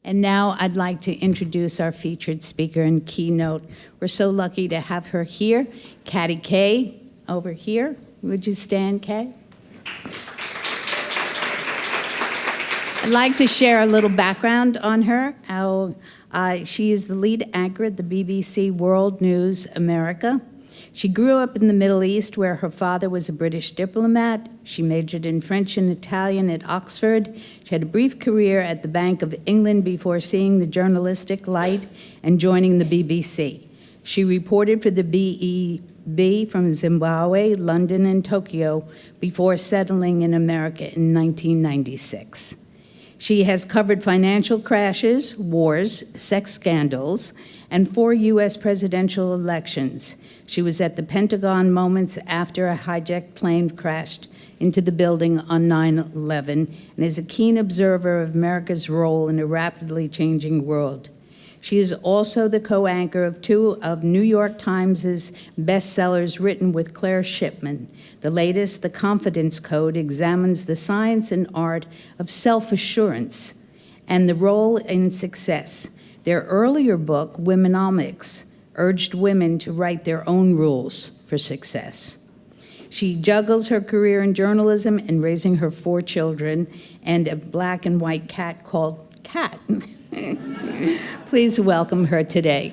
And now I'd like to introduce our featured speaker and keynote. We're so lucky to have her here, Katty Kay, over here. Would you stand, Kay? I'd like to share a little background on her. She is the lead anchor at the BBC World News America. She grew up in the Middle East, where her father was a British diplomat. She majored in French and Italian at Oxford. She had a brief career at the Bank of England before seeing the journalistic light and joining the BBC. She reported for the BEB from Zimbabwe, London, and Tokyo before settling in America in 1996. She has covered financial crashes, wars, sex scandals, and 4 U.S. presidential elections. She was at the Pentagon moments after a hijacked plane crashed into the building on 9/11 and is a keen observer of America's role in a rapidly changing world. She is also the co-anchor of 2 of New York Times' bestsellers written with Claire Shipman. The latest, The Confidence Code, examines the science and art of self-assurance and the role in success. Their earlier book, Womenomics, urged women to write their own rules for success. She juggles her career in journalism and raising her 4 children and a black and white cat called Cat. Please welcome her today.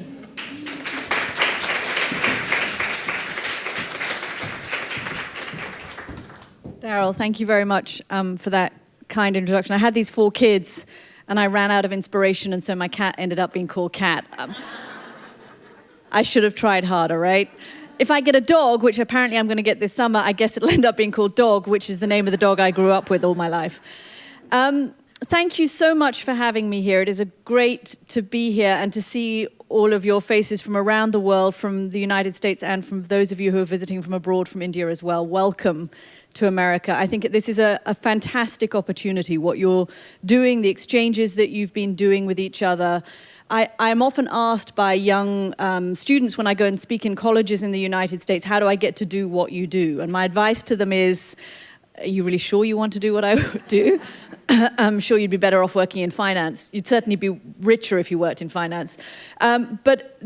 Daryl, thank you very much for that kind introduction. I had these 4 kids and I ran out of inspiration, and so my cat ended up being called Cat. I should have tried harder, right? If I get a dog, which apparently I'm going to get this summer, I guess it'll end up being called Dog, which is the name of the dog I grew up with all my life. Thank you so much for having me here. It is great to be here and to see all of your faces from around the world, from the United States, and from those of you who are visiting from abroad, from India as well. Welcome to America. I think this is a fantastic opportunity, what you're doing, the exchanges that you've been doing with each other. I'm often asked by young students when I go and speak in colleges in the United States, how do I get to do what you do? And my advice to them is, are you really sure you want to do what I do? I'm sure you'd be better off working in finance. You'd certainly be richer if you worked in finance. But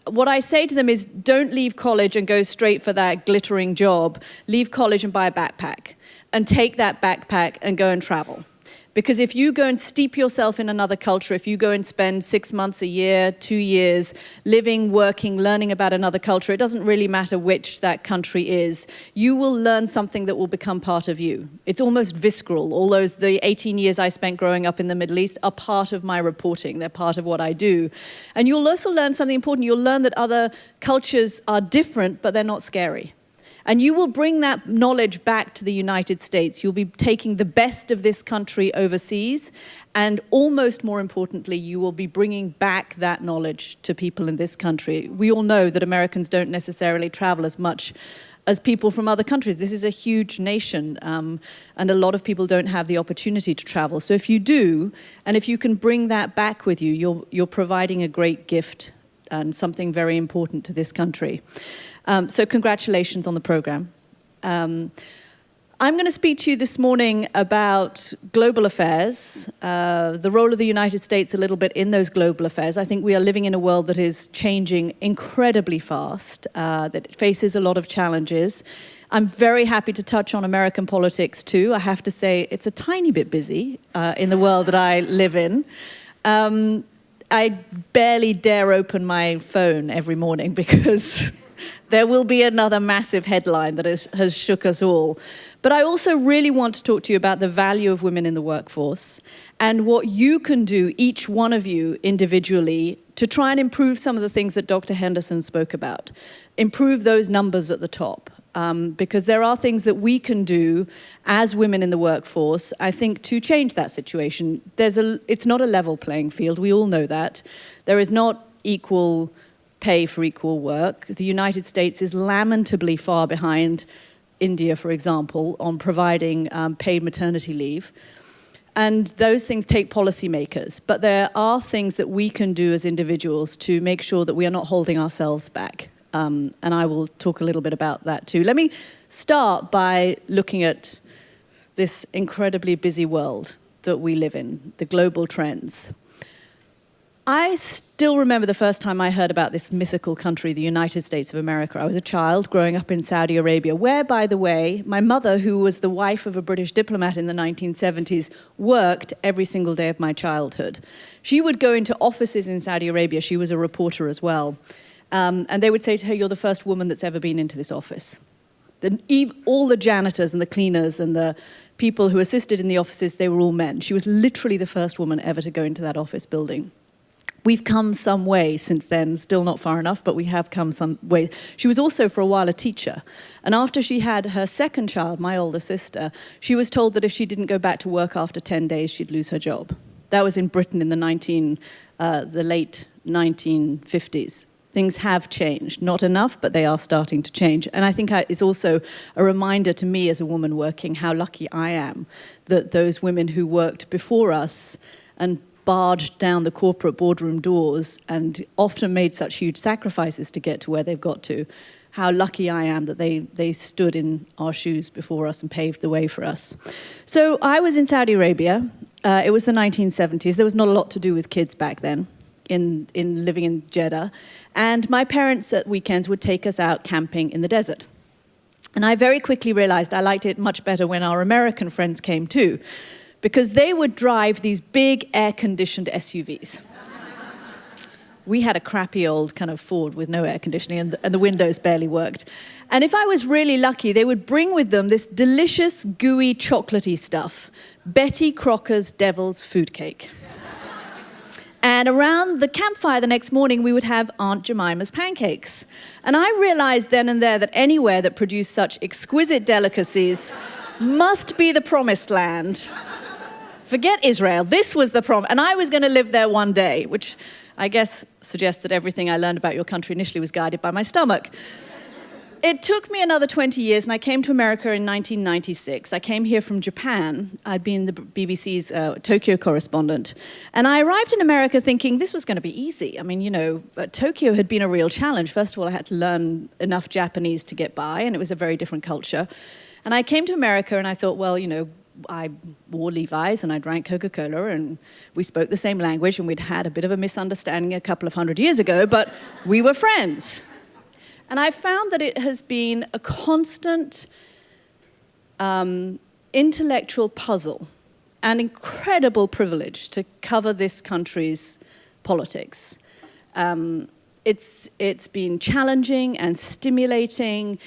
what I say to them is, don't leave college and go straight for that glittering job. Leave college and buy a backpack. And take that backpack and go and travel. Because if you go and steep yourself in another culture, if you go and spend 6 months, a year, 2 years, living, working, learning about another culture, it doesn't really matter which that country is, you will learn something that will become part of you. It's almost visceral. The 18 years I spent growing up in the Middle East are part of my reporting. They're part of what I do. And you'll also learn something important. You'll learn that other cultures are different, but they're not scary. And you will bring that knowledge back to the United States. You'll be taking the best of this country overseas, and almost more importantly, you will be bringing back that knowledge to people in this country. We all know that Americans don't necessarily travel as much as people from other countries. This is a huge nation, and a lot of people don't have the opportunity to travel. So if you do, and if you can bring that back with you, you're providing a great gift and something very important to this country. So congratulations on the program. I'm going to speak to you this morning about global affairs, the role of the United States a little bit in those global affairs. I think we are living in a world that is changing incredibly fast, that faces a lot of challenges. I'm very happy to touch on American politics too. I have to say it's a tiny bit busy in the world that I live in. I barely dare open my phone every morning because there will be another massive headline that has shook us all. But I also really want to talk to you about the value of women in the workforce and what you can do, each one of you individually, to try and improve some of the things that Dr. Henderson spoke about. Improve those numbers at the top. Because there are things that we can do as women in the workforce, I think, to change that situation. It's not a level playing field. We all know that. There is not equal pay for equal work. The United States is lamentably far behind India, for example, on providing paid maternity leave. And those things take policymakers. But there are things that we can do as individuals to make sure that we are not holding ourselves back. And I will talk a little bit about that too. Let me start by looking at this incredibly busy world that we live in, the global trends. I still remember the first time I heard about this mythical country, the United States of America. I was a child growing up in Saudi Arabia, where, by the way, my mother, who was the wife of a British diplomat in the 1970s, worked every single day of my childhood. She would go into offices in Saudi Arabia. She was a reporter as well. And they would say to her, "You're the first woman that's ever been into this office." All the janitors and the cleaners and the people who assisted in the offices, they were all men. She was literally the first woman ever to go into that office building. We've come some way since then, still not far enough, but we have come some way. She was also for a while a teacher. And after she had her second child, my older sister, she was told that if she didn't go back to work after 10 days, she'd lose her job. That was in Britain in the late 1950s. Things have changed. Not enough, but they are starting to change. And I think it's also a reminder to me as a woman working how lucky I am that those women who worked before us and barged down the corporate boardroom doors and often made such huge sacrifices to get to where they've got to, how lucky I am that they stood in our shoes before us and paved the way for us. So I was in Saudi Arabia. It was the 1970s. There was not a lot to do with kids back then in living in Jeddah. And my parents at weekends would take us out camping in the desert. And I very quickly realized I liked it much better when our American friends came too, because they would drive these big air-conditioned SUVs. We had a crappy old kind of Ford with no air conditioning and the windows barely worked. And if I was really lucky, they would bring with them this delicious, gooey, chocolatey stuff, Betty Crocker's Devil's Food Cake. And around the campfire the next morning, we would have Aunt Jemima's pancakes. And I realized then and there that anywhere that produced such exquisite delicacies must be the promised land. Forget Israel. This was the promise. And I was going to live there one day, which I guess suggests that everything I learned about your country initially was guided by my stomach. It took me another 20 years, and I came to America in 1996. I came here from Japan. I'd been the BBC's Tokyo correspondent. And I arrived in America thinking this was going to be easy. I mean, Tokyo had been a real challenge. First of all, I had to learn enough Japanese to get by, and it was a very different culture. And I came to America, and I thought, well, I wore Levi's and I drank Coca-Cola and we spoke the same language and we'd had a bit of a misunderstanding a couple of 100 years ago, but we were friends. And I found that it has been a constant intellectual puzzle and incredible privilege to cover this country's politics. It's been challenging and stimulating,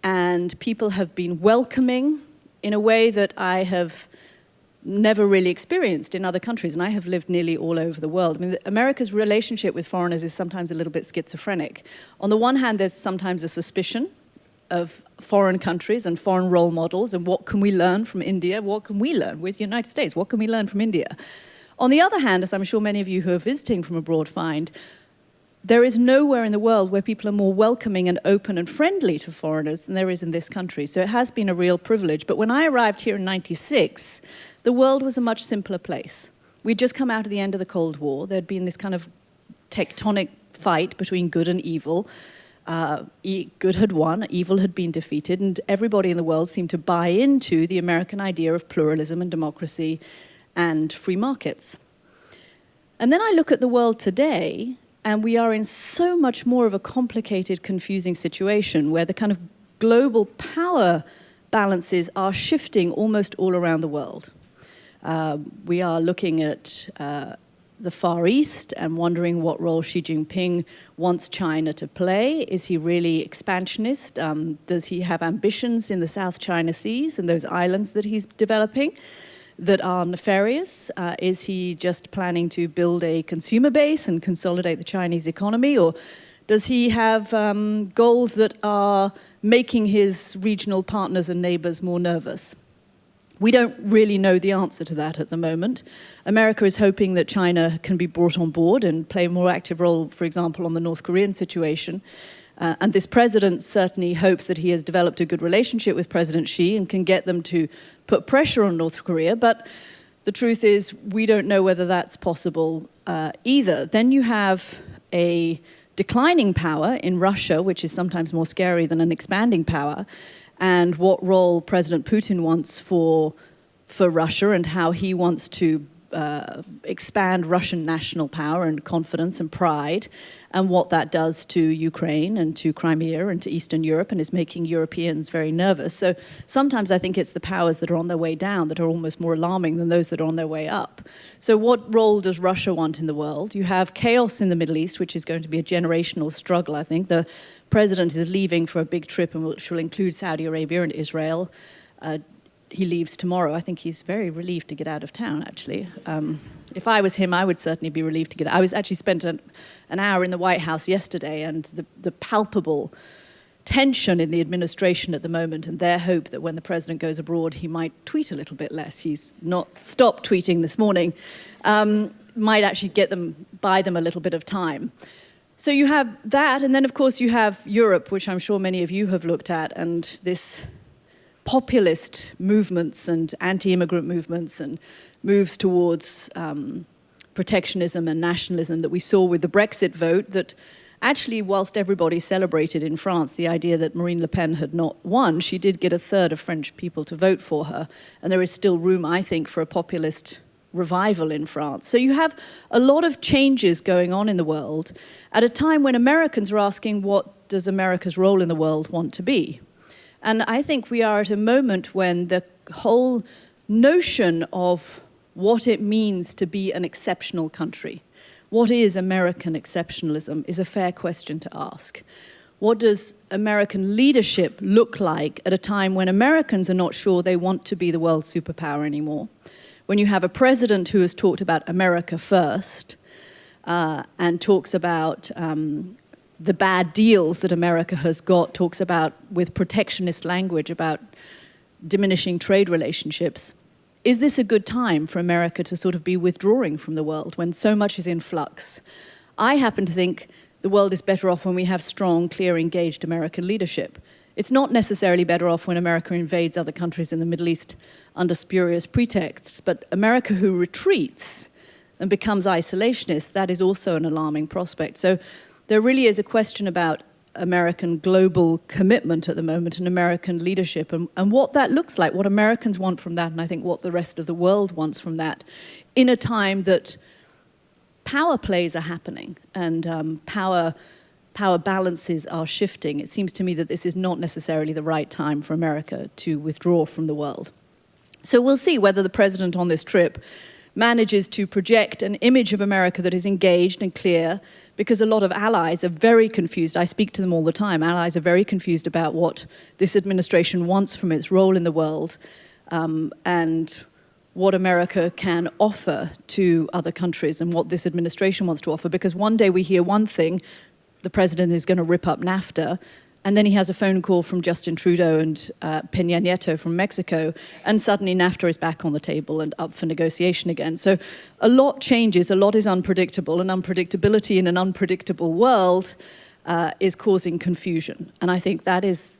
and people have been welcoming in a way that I have never really experienced in other countries, and I have lived nearly all over the world. I mean, America's relationship with foreigners is sometimes a little bit schizophrenic. On the one hand, there's sometimes a suspicion of foreign countries and foreign role models, and what can we learn from India? What can we learn with the United States? What can we learn from India? On the other hand, as I'm sure many of you who are visiting from abroad find, there is nowhere in the world where people are more welcoming and open and friendly to foreigners than there is in this country. So it has been a real privilege. But when I arrived here in 96, the world was a much simpler place. We'd just come out of the end of the Cold War. There'd been this kind of tectonic fight between good and evil. Good had won, evil had been defeated, and everybody in the world seemed to buy into the American idea of pluralism and democracy and free markets. And then I look at the world today, and we are in so much more of a complicated, confusing situation where the kind of global power balances are shifting almost all around the world. We are looking at the Far East and wondering what role Xi Jinping wants China to play. Is he really expansionist? Does he have ambitions in the South China Seas and those islands that he's developing that are nefarious? Is he just planning to build a consumer base and consolidate the Chinese economy? Or does he have goals that are making his regional partners and neighbors more nervous? We don't really know the answer to that at the moment. America is hoping that China can be brought on board and play a more active role, for example, on the North Korean situation. And this president certainly hopes that he has developed a good relationship with President Xi and can get them to put pressure on North Korea. But the truth is, we don't know whether that's possible either. Then you have a declining power in Russia, which is sometimes more scary than an expanding power, and what role President Putin wants for Russia and how he wants to expand Russian national power and confidence and pride, and what that does to Ukraine and to Crimea and to Eastern Europe, and is making Europeans very nervous. So sometimes I think it's the powers that are on their way down that are almost more alarming than those that are on their way up. So what role does Russia want in the world? You have chaos in the Middle East, which is going to be a generational struggle, I think. The president is leaving for a big trip, which will include Saudi Arabia and Israel. He leaves tomorrow. I think he's very relieved to get out of town, actually. If I was him, I would certainly be relieved to get out. I was actually spent an hour in the White House yesterday, and the palpable tension in the administration at the moment, and their hope that when the president goes abroad, he might tweet a little bit less. He's not stopped tweeting this morning. Might actually buy them a little bit of time. So you have that, and then of course you have Europe, which I'm sure many of you have looked at, and this populist movements and anti-immigrant movements and moves towards protectionism and nationalism that we saw with the Brexit vote, that actually, whilst everybody celebrated in France the idea that Marine Le Pen had not won, she did get a third of French people to vote for her. And there is still room, I think, for a populist revival in France. So you have a lot of changes going on in the world at a time when Americans are asking, what does America's role in the world want to be? And I think we are at a moment when the whole notion of what it means to be an exceptional country, what is American exceptionalism, is a fair question to ask. What does American leadership look like at a time when Americans are not sure they want to be the world superpower anymore? When you have a president who has talked about America first and talks about the bad deals that America has got, talks about, with protectionist language, about diminishing trade relationships. Is this a good time for America to sort of be withdrawing from the world when so much is in flux? I happen to think the world is better off when we have strong, clear, engaged American leadership. It's not necessarily better off when America invades other countries in the Middle East under spurious pretexts, but America who retreats and becomes isolationist, that is also an alarming prospect. So there really is a question about American global commitment at the moment and American leadership and what that looks like, what Americans want from that, and I think what the rest of the world wants from that, in a time that power plays are happening and power balances are shifting. It seems to me that this is not necessarily the right time for America to withdraw from the world. So we'll see whether the president on this trip manages to project an image of America that is engaged and clear, because a lot of allies are very confused. I speak to them all the time. Allies are very confused about what this administration wants from its role in the world and what America can offer to other countries and what this administration wants to offer. Because one day we hear one thing, the president is going to rip up NAFTA, and then he has a phone call from Justin Trudeau and Peña Nieto from Mexico, and suddenly NAFTA is back on the table and up for negotiation again. So a lot changes, a lot is unpredictable, and unpredictability in an unpredictable world is causing confusion. And I think that is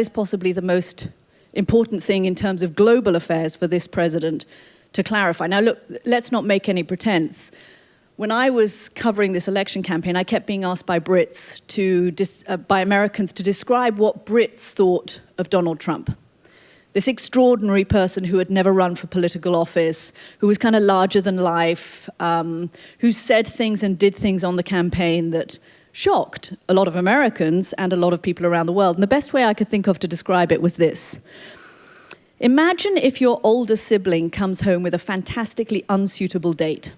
possibly the most important thing in terms of global affairs for this president to clarify. Now look, let's not make any pretense. When I was covering this election campaign, I kept being asked by Brits by Americans to describe what Brits thought of Donald Trump. This extraordinary person who had never run for political office, who was kind of larger than life, who said things and did things on the campaign that shocked a lot of Americans and a lot of people around the world. And the best way I could think of to describe it was this. Imagine if your older sibling comes home with a fantastically unsuitable date.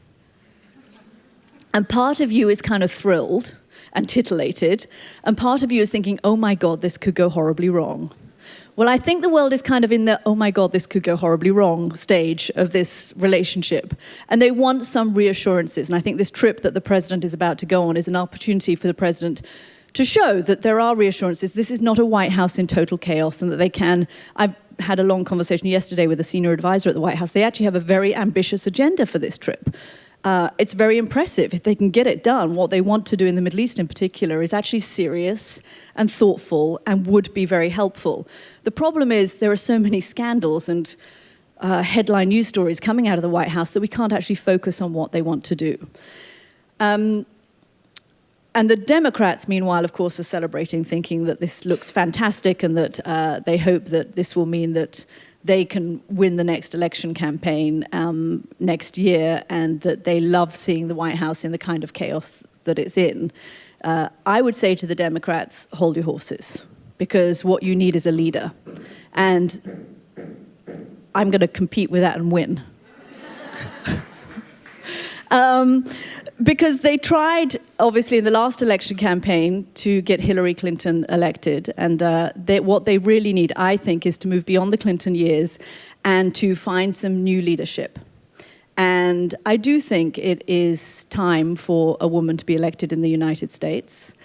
And part of you is kind of thrilled and titillated, and part of you is thinking, oh my God, this could go horribly wrong. Well, I think the world is kind of in the, oh my God, this could go horribly wrong stage of this relationship. And they want some reassurances. And I think this trip that the president is about to go on is an opportunity for the president to show that there are reassurances. This is not a White House in total chaos, and that they can. I've had a long conversation yesterday with a senior advisor at the White House. They actually have a very ambitious agenda for this trip. It's very impressive if they can get it done. What they want to do in the Middle East in particular is actually serious and thoughtful and would be very helpful. The problem is there are so many scandals and headline news stories coming out of the White House that we can't actually focus on what they want to do. And the Democrats, meanwhile, of course, are celebrating, thinking that this looks fantastic and that they hope that this will mean that they can win the next election campaign next year, and that they love seeing the White House in the kind of chaos that it's in. I would say to the Democrats, hold your horses, because what you need is a leader. And I'm going to compete with that and win. Because they tried, obviously, in the last election campaign to get Hillary Clinton elected. And what they really need, I think, is to move beyond the Clinton years and to find some new leadership. And I do think it is time for a woman to be elected in the United States.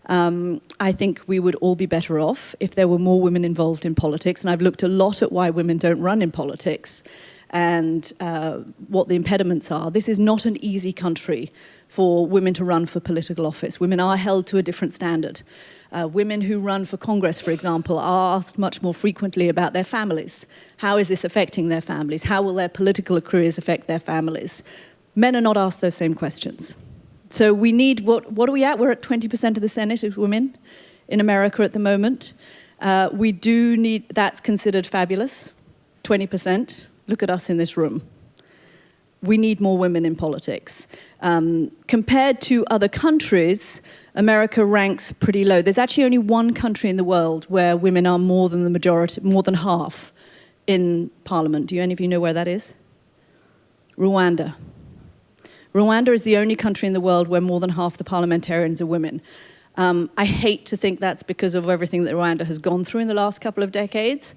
I think we would all be better off if there were more women involved in politics. And I've looked a lot at why women don't run in politics and what the impediments are. This is not an easy country for women to run for political office. Women are held to a different standard. Women who run for Congress, for example, are asked much more frequently about their families. How is this affecting their families? How will their political careers affect their families? Men are not asked those same questions. So we need, what are we at? We're at 20% of the Senate is women in America at the moment. We do need, that's considered fabulous, 20%. Look at us in this room. We need more women in politics. Compared to other countries, America ranks pretty low. There's actually only one country in the world where women are more than the majority, more than half in parliament. Do any of you know where that is? Rwanda. Rwanda is the only country in the world where more than half the parliamentarians are women. I hate to think that's because of everything that Rwanda has gone through in the last couple of decades,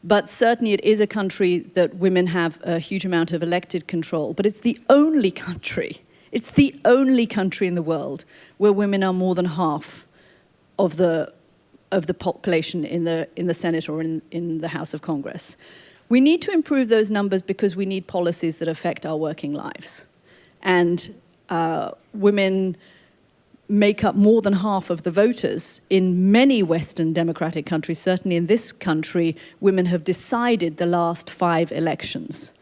but certainly it is a country that women have a huge amount of elected control. But it's the only country in the world where women are more than half of the population in the Senate or in the House of Congress. We need to improve those numbers because we need policies that affect our working lives. And women make up more than half of the voters in many Western democratic countries. Certainly in this country, women have decided the last 5 elections.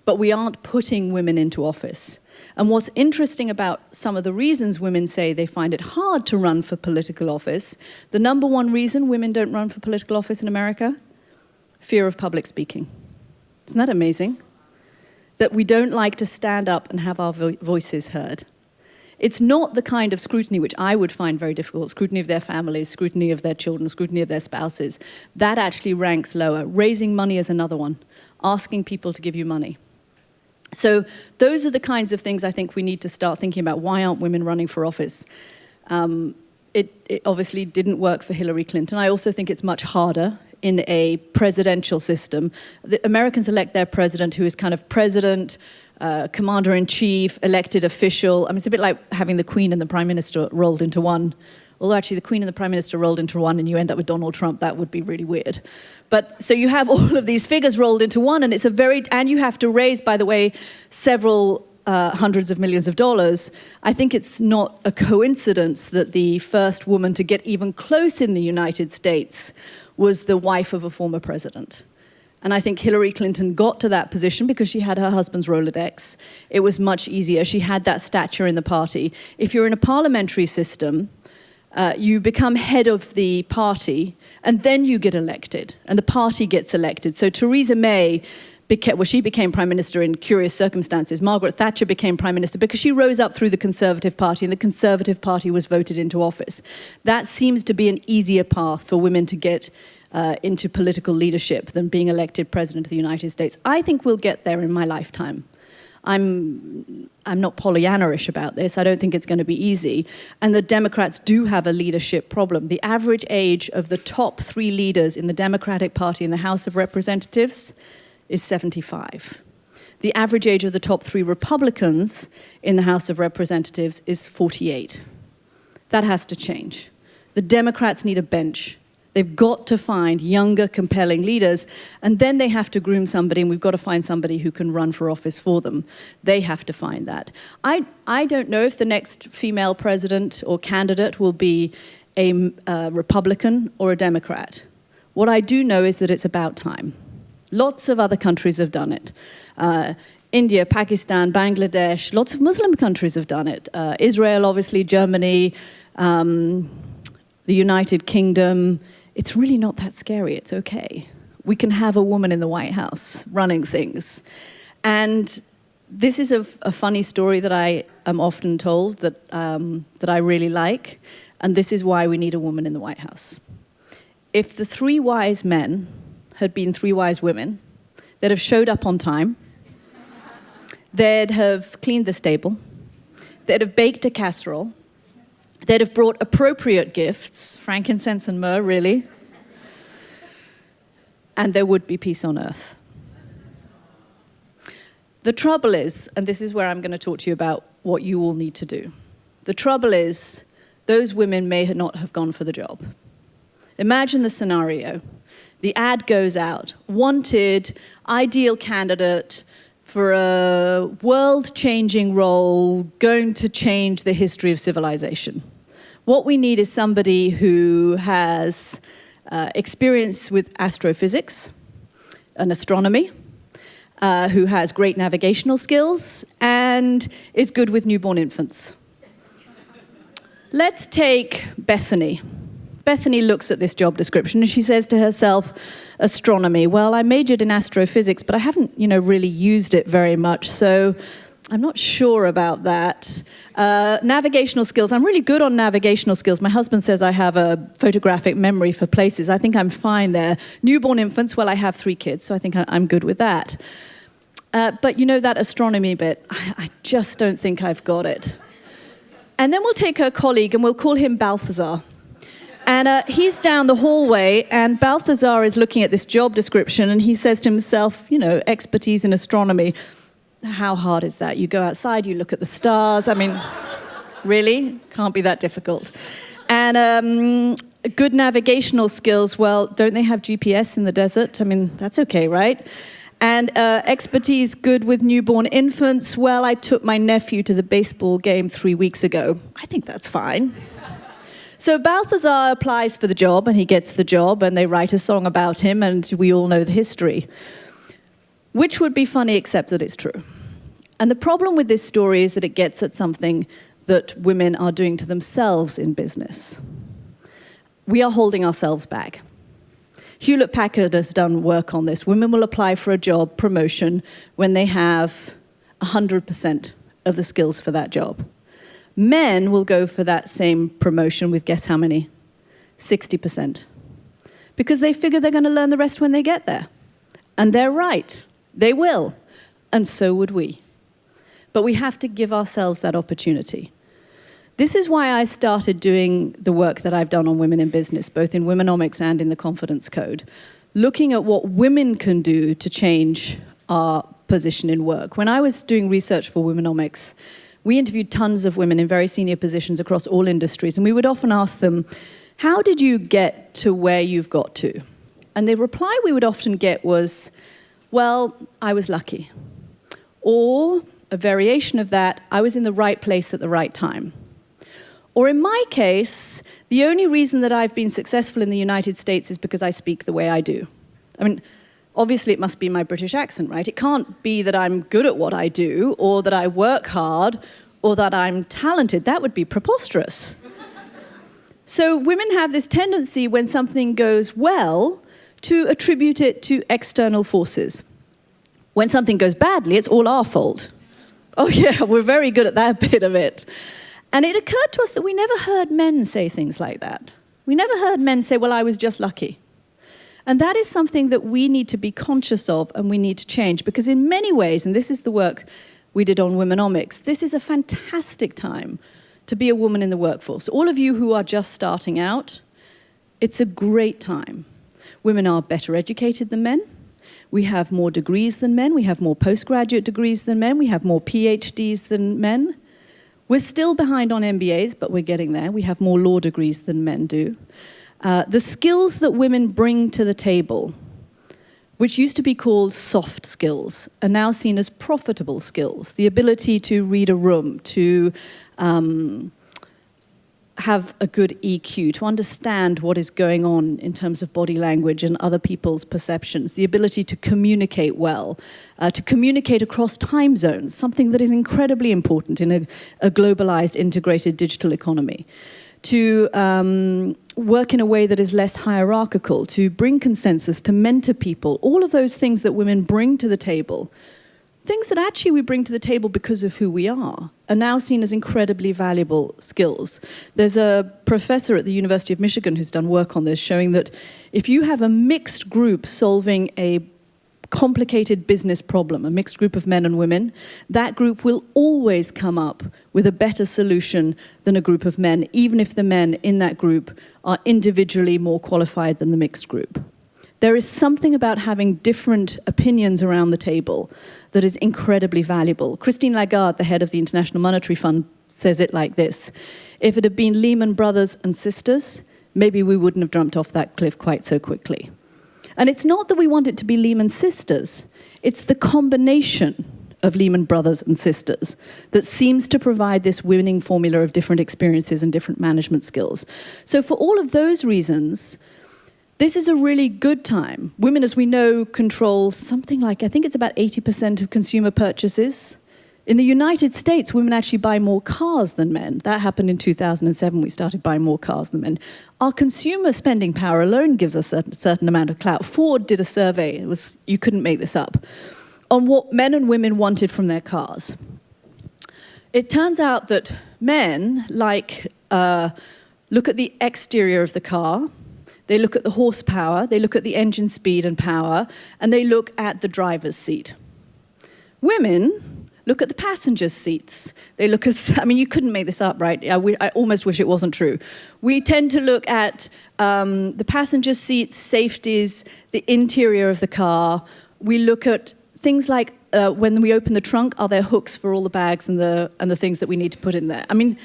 But we aren't putting women into office. And what's interesting about some of the reasons women say they find it hard to run for political office, the number one reason women don't run for political office in America? Fear of public speaking. Isn't that amazing? That we don't like to stand up and have our voices heard. It's not the kind of scrutiny which I would find very difficult, scrutiny of their families, scrutiny of their children, scrutiny of their spouses. That actually ranks lower. Raising money is another one. Asking people to give you money. So those are the kinds of things I think we need to start thinking about. Why aren't women running for office? It obviously didn't work for Hillary Clinton. I also think it's much harder in a presidential system. The Americans elect their president, who is kind of president, commander-in-chief, elected official. I mean, it's a bit like having the Queen and the Prime Minister rolled into one. Although actually the Queen and the Prime Minister rolled into one and you end up with Donald Trump, that would be really weird. But so you have all of these figures rolled into one, and it's and you have to raise, by the way, several hundreds of millions of dollars. I think it's not a coincidence that the first woman to get even close in the United States was the wife of a former president. And I think Hillary Clinton got to that position because she had her husband's Rolodex. It was much easier. She had that stature in the party. If you're in a parliamentary system, you become head of the party, and then you get elected, and the party gets elected. So Theresa May, she became Prime Minister in curious circumstances. Margaret Thatcher became Prime Minister because she rose up through the Conservative Party, and the Conservative Party was voted into office. That seems to be an easier path for women to get into political leadership than being elected President of the United States. I think we'll get there in my lifetime. I'm not Pollyanna-ish about this. I don't think it's going to be easy. And the Democrats do have a leadership problem. The average age of the top 3 leaders in the Democratic Party in the House of Representatives is 75. The average age of the top 3 Republicans in the House of Representatives is 48. That has to change. The Democrats need a bench. They've got to find younger, compelling leaders, and then they have to groom somebody, and we've got to find somebody who can run for office for them. They have to find that. I don't know if the next female president or candidate will be a Republican or a Democrat. What I do know is that it's about time. Lots of other countries have done it. India, Pakistan, Bangladesh, lots of Muslim countries have done it. Israel, obviously, Germany, the United Kingdom. It's really not that scary. It's okay. we can have a woman in the White House running things. And this is a funny story that I am often told that I really like, and this is why we need a woman in the White House. If the 3 wise men had been 3 wise women, they'd have showed up on time, they'd have cleaned the stable, they'd have baked a casserole, they'd have brought appropriate gifts, frankincense and myrrh, really, and there would be peace on earth. The trouble is, and this is where I'm going to talk to you about what you all need to do. The trouble is, those women may not have gone for the job. Imagine the scenario. The ad goes out, wanted, ideal candidate for a world-changing role, going to change the history of civilization. What we need is somebody who has experience with astrophysics and astronomy, who has great navigational skills, and is good with newborn infants. Let's take Bethany. Bethany looks at this job description and she says to herself, astronomy. Well, I majored in astrophysics, but I haven't, really used it very much, so I'm not sure about that. Navigational skills. I'm really good on navigational skills. My husband says I have a photographic memory for places. I think I'm fine there. Newborn infants, well, I have 3 kids, so I think I'm good with that. But that astronomy bit, I just don't think I've got it. And then we'll take her colleague and we'll call him Balthazar. And he's down the hallway, and Balthazar is looking at this job description, and he says to himself, expertise in astronomy. How hard is that? You go outside, you look at the stars. I mean, really? Can't be that difficult. And good navigational skills, well, don't they have GPS in the desert? I mean, that's okay, right? And expertise good with newborn infants, well, I took my nephew to the baseball game 3 weeks ago. I think that's fine. So Balthazar applies for the job, and he gets the job, and they write a song about him, and we all know the history. Which would be funny, except that it's true. And the problem with this story is that it gets at something that women are doing to themselves in business. We are holding ourselves back. Hewlett-Packard has done work on this. Women will apply for a job promotion when they have 100% of the skills for that job. Men will go for that same promotion with, guess how many? 60%. Because they figure they're going to learn the rest when they get there. And they're right. They will. And so would we. But we have to give ourselves that opportunity. This is why I started doing the work that I've done on women in business, both in Womenomics and in the Confidence Code, looking at what women can do to change our position in work. When I was doing research for Womenomics, we interviewed tons of women in very senior positions across all industries, and we would often ask them, how did you get to where you've got to? And the reply we would often get was, well, I was lucky. Or, a variation of that, I was in the right place at the right time. Or in my case, the only reason that I've been successful in the United States is because I speak the way I do. I mean, obviously it must be my British accent, right? It can't be that I'm good at what I do, or that I work hard, or that I'm talented. That would be preposterous. So women have this tendency when something goes well to attribute it to external forces. When something goes badly, it's all our fault. Oh yeah, we're very good at that bit of it. And it occurred to us that we never heard men say things like that. We never heard men say, well, I was just lucky. And that is something that we need to be conscious of and we need to change, because in many ways, and this is the work we did on Womenomics, this is a fantastic time to be a woman in the workforce. All of you who are just starting out, it's a great time. Women are better educated than men. We have more degrees than men. We have more postgraduate degrees than men. We have more PhDs than men. We're still behind on MBAs, but we're getting there. We have more law degrees than men do. The skills that women bring to the table, which used to be called soft skills, are now seen as profitable skills. The ability to read a room, to have a good EQ, to understand what is going on in terms of body language and other people's perceptions, the ability to communicate well, to communicate across time zones, something that is incredibly important in a globalized, integrated digital economy, to work in a way that is less hierarchical, to bring consensus, to mentor people, all of those things that women bring to the table, things that actually we bring to the table because of who we are now seen as incredibly valuable skills. There's a professor at the University of Michigan who's done work on this, showing that if you have a mixed group solving a complicated business problem, a mixed group of men and women, that group will always come up with a better solution than a group of men, even if the men in that group are individually more qualified than the mixed group. There is something about having different opinions around the table that is incredibly valuable. Christine Lagarde, the head of the International Monetary Fund, says it like this: if it had been Lehman Brothers and sisters, maybe we wouldn't have jumped off that cliff quite so quickly. And it's not that we want it to be Lehman sisters, it's the combination of Lehman Brothers and sisters that seems to provide this winning formula of different experiences and different management skills. So for all of those reasons, this is a really good time. Women, as we know, control something like, I think it's about 80% of consumer purchases. In the United States, women actually buy more cars than men. That happened in 2007. We started buying more cars than men. Our consumer spending power alone gives us a certain amount of clout. Ford did a survey. You couldn't make this up, on what men and women wanted from their cars. It turns out that men look at the exterior of the car, they look at the horsepower, they look at the engine speed and power, and they look at the driver's seat. Women look at the passenger seats. They look at, I mean, you couldn't make this up, right? I almost wish it wasn't true. We tend to look at the passenger seats, safeties, the interior of the car. We look at things like when we open the trunk, are there hooks for all the bags and the things that we need to put in there? I mean,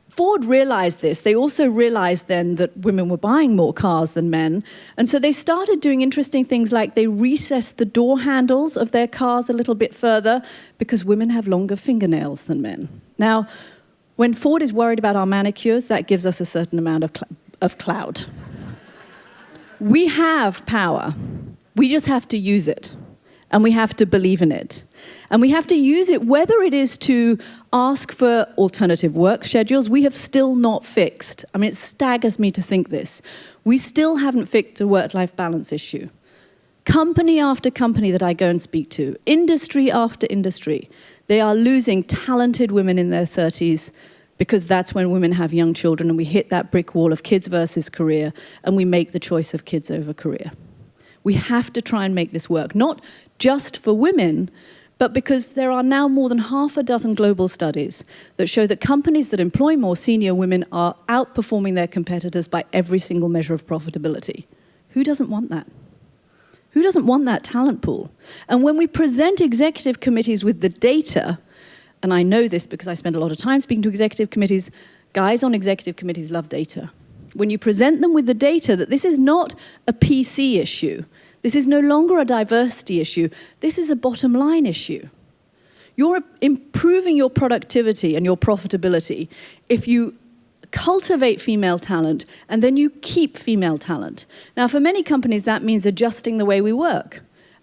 Ford realized this. They also realized then that women were buying more cars than men. And so they started doing interesting things like they recessed the door handles of their cars a little bit further because women have longer fingernails than men. Now, when Ford is worried about our manicures, that gives us a certain amount of clout. We have power. We just have to use it. And we have to believe in it. And we have to use it, whether it is to ask for alternative work schedules. We have still not fixed. I mean, it staggers me to think this. We still haven't fixed a work-life balance issue. Company after company that I go and speak to, industry after industry, they are losing talented women in their 30s because that's when women have young children and we hit that brick wall of kids versus career and we make the choice of kids over career. We have to try and make this work, not just for women, but because there are now more than half a dozen global studies that show that companies that employ more senior women are outperforming their competitors by every single measure of profitability. Who doesn't want that? Who doesn't want that talent pool? And when we present executive committees with the data, and I know this because I spend a lot of time speaking to executive committees, guys on executive committees love data. When you present them with the data that this is not a PC issue, this is no longer a diversity issue, this is a bottom line issue. You're improving your productivity and your profitability if you cultivate female talent and then you keep female talent. Now, for many companies, that means adjusting the way we work.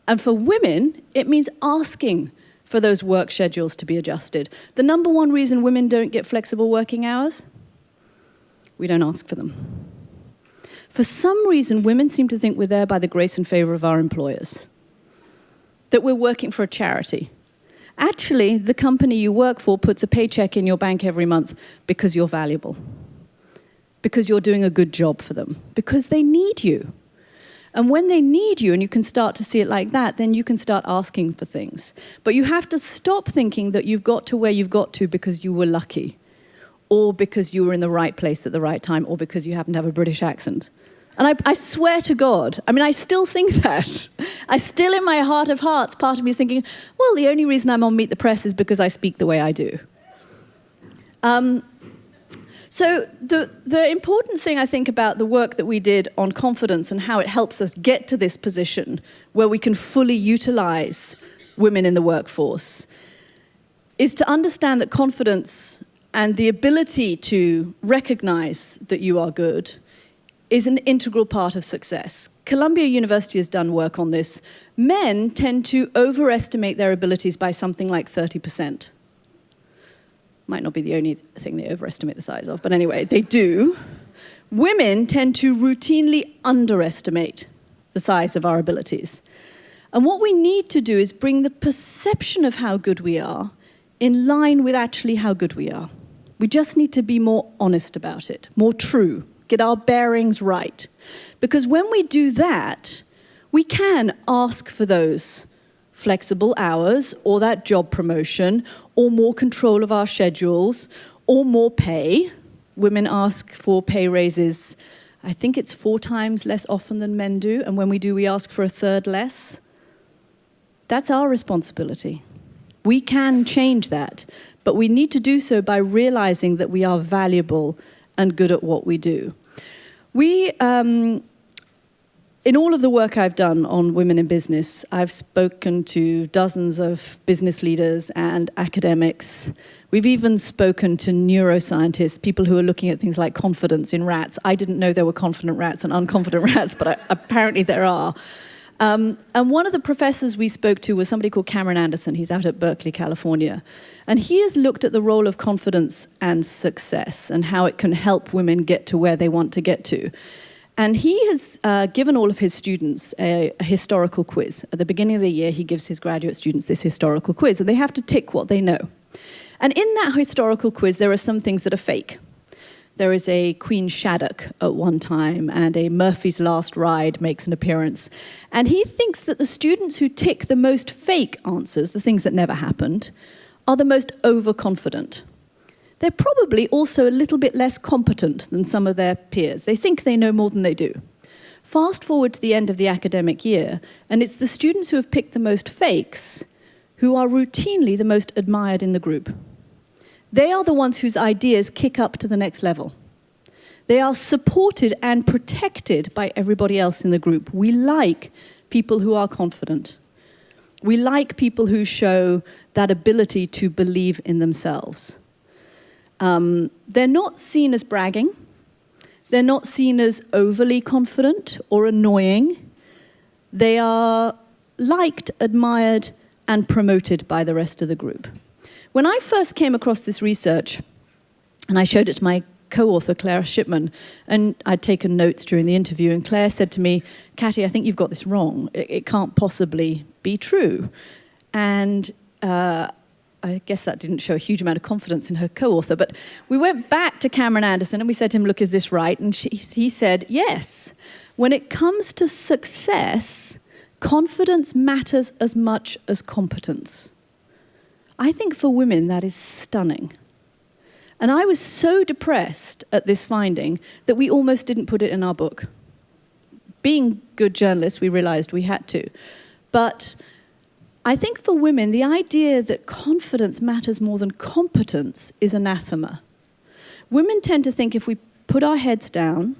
And for women, it means asking for those work schedules to be adjusted. The number one reason women don't get flexible working hours? We don't ask for them. For some reason, women seem to think we're there by the grace and favor of our employers, that we're working for a charity. Actually, the company you work for puts a paycheck in your bank every month because you're valuable, because you're doing a good job for them, because they need you. And when they need you, and you can start to see it like that, then you can start asking for things. But you have to stop thinking that you've got to where you've got to because you were lucky, or because you were in the right place at the right time, or because you happen to have a British accent. And I swear to God, I mean, I still think that. I still, in my heart of hearts, part of me is thinking, well, the only reason I'm on Meet the Press is because I speak the way I do. So the important thing, I think, about the work that we did on confidence and how it helps us get to this position where we can fully utilize women in the workforce is to understand that confidence and the ability to recognize that you are good is an integral part of success. Columbia University has done work on this. Men tend to overestimate their abilities by something like 30%. might not be the only thing they overestimate the size of, but anyway, they do. Women tend to routinely underestimate the size of our abilities. And what we need to do is bring the perception of how good we are in line with actually how good we are. We just need to be more honest about it, more true, get our bearings right. Because when we do that, we can ask for those flexible hours, or that job promotion, or more control of our schedules, or more pay. Women ask for pay raises, I think it's 4 times less often than men do, and when we do, we ask for a third less. That's our responsibility. We can change that, but we need to do so by realizing that we are valuable and good at what we do. In all of the work I've done on women in business, I've spoken to dozens of business leaders and academics. We've even spoken to neuroscientists, people who are looking at things like confidence in rats. I didn't know there were confident rats and unconfident rats, but apparently there are. And one of the professors we spoke to was somebody called Cameron Anderson. He's out at Berkeley, California. And he has looked at the role of confidence and success and how it can help women get to where they want to get to. And he has given all of his students a historical quiz. At the beginning of the year, he gives his graduate students this historical quiz, and they have to tick what they know. And in that historical quiz, there are some things that are fake. There is a Queen Shaddock at one time, and a Murphy's Last Ride makes an appearance. And he thinks that the students who tick the most fake answers, the things that never happened, are the most overconfident. They're probably also a little bit less competent than some of their peers. They think they know more than they do. Fast forward to the end of the academic year, and it's the students who have picked the most fakes who are routinely the most admired in the group. They are the ones whose ideas kick up to the next level. They are supported and protected by everybody else in the group. We like people who are confident. We like people who show that ability to believe in themselves. They're not seen as bragging. They're not seen as overly confident or annoying. They are liked, admired, and promoted by the rest of the group. When I first came across this research, and I showed it to my co-author, Claire Shipman, and I'd taken notes during the interview, and Claire said to me, "Katty, I think you've got this wrong. It can't possibly be true." And I guess that didn't show a huge amount of confidence in her co-author, but we went back to Cameron Anderson and we said to him, "Look, is this right?" And he said, "Yes. When it comes to success, confidence matters as much as competence." I think for women that is stunning. And I was so depressed at this finding that we almost didn't put it in our book. Being good journalists, we realized we had to. But I think for women, the idea that confidence matters more than competence is anathema. Women tend to think if we put our heads down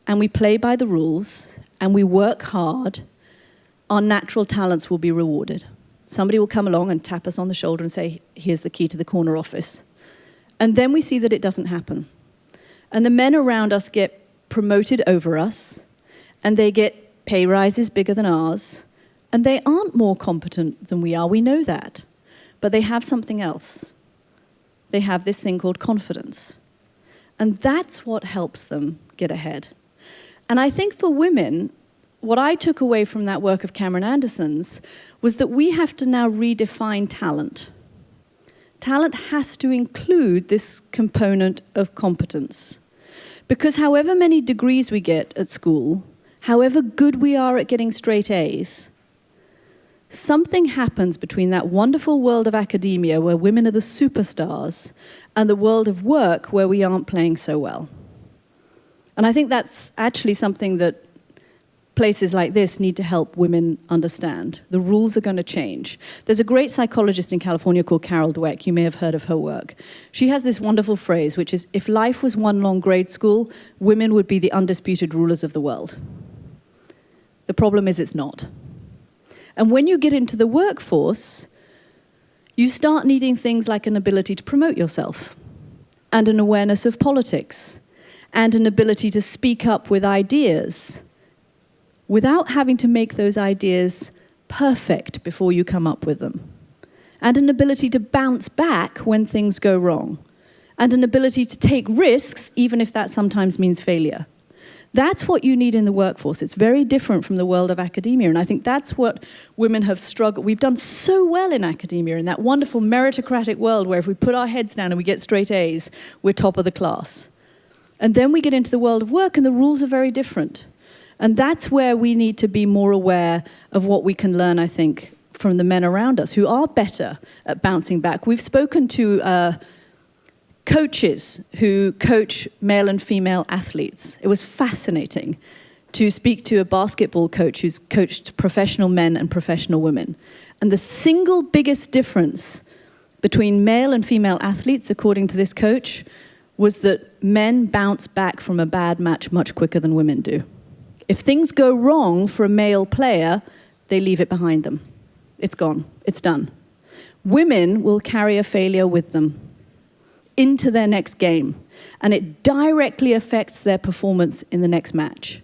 and we play by the rules and we work hard, our natural talents will be rewarded. Somebody will come along and tap us on the shoulder and say, "Here's the key to the corner office." And then we see that it doesn't happen. And the men around us get promoted over us, and they get pay rises bigger than ours, and they aren't more competent than we are. We know that. But they have something else. They have this thing called confidence. And that's what helps them get ahead. And I think for women, what I took away from that work of Cameron Anderson's was that we have to now redefine talent. Talent has to include this component of competence. Because however many degrees we get at school, however good we are at getting straight A's, something happens between that wonderful world of academia where women are the superstars and the world of work where we aren't playing so well. And I think that's actually something that places like this need to help women understand. The rules are going to change. There's a great psychologist in California called Carol Dweck. You may have heard of her work. She has this wonderful phrase, which is, if life was one long grade school, women would be the undisputed rulers of the world. The problem is it's not. And when you get into the workforce, you start needing things like an ability to promote yourself, and an awareness of politics, and an ability to speak up with ideas without having to make those ideas perfect before you come up with them. and an ability to bounce back when things go wrong, and an ability to take risks, even if that sometimes means failure. That's what you need in the workforce. It's very different from the world of academia, and I think that's what women have struggled. We've done so well in academia, in that wonderful meritocratic world where if we put our heads down and we get straight A's, we're top of the class. And then we get into the world of work, and the rules are very different. And that's where we need to be more aware of what we can learn, I think, from the men around us who are better at bouncing back. We've spoken to coaches who coach male and female athletes. It was fascinating to speak to a basketball coach who's coached professional men and professional women. And the single biggest difference between male and female athletes, according to this coach, was that men bounce back from a bad match much quicker than women do. If things go wrong for a male player, they leave it behind them. It's gone. It's done. Women will carry a failure with them into their next game, and it directly affects their performance in the next match.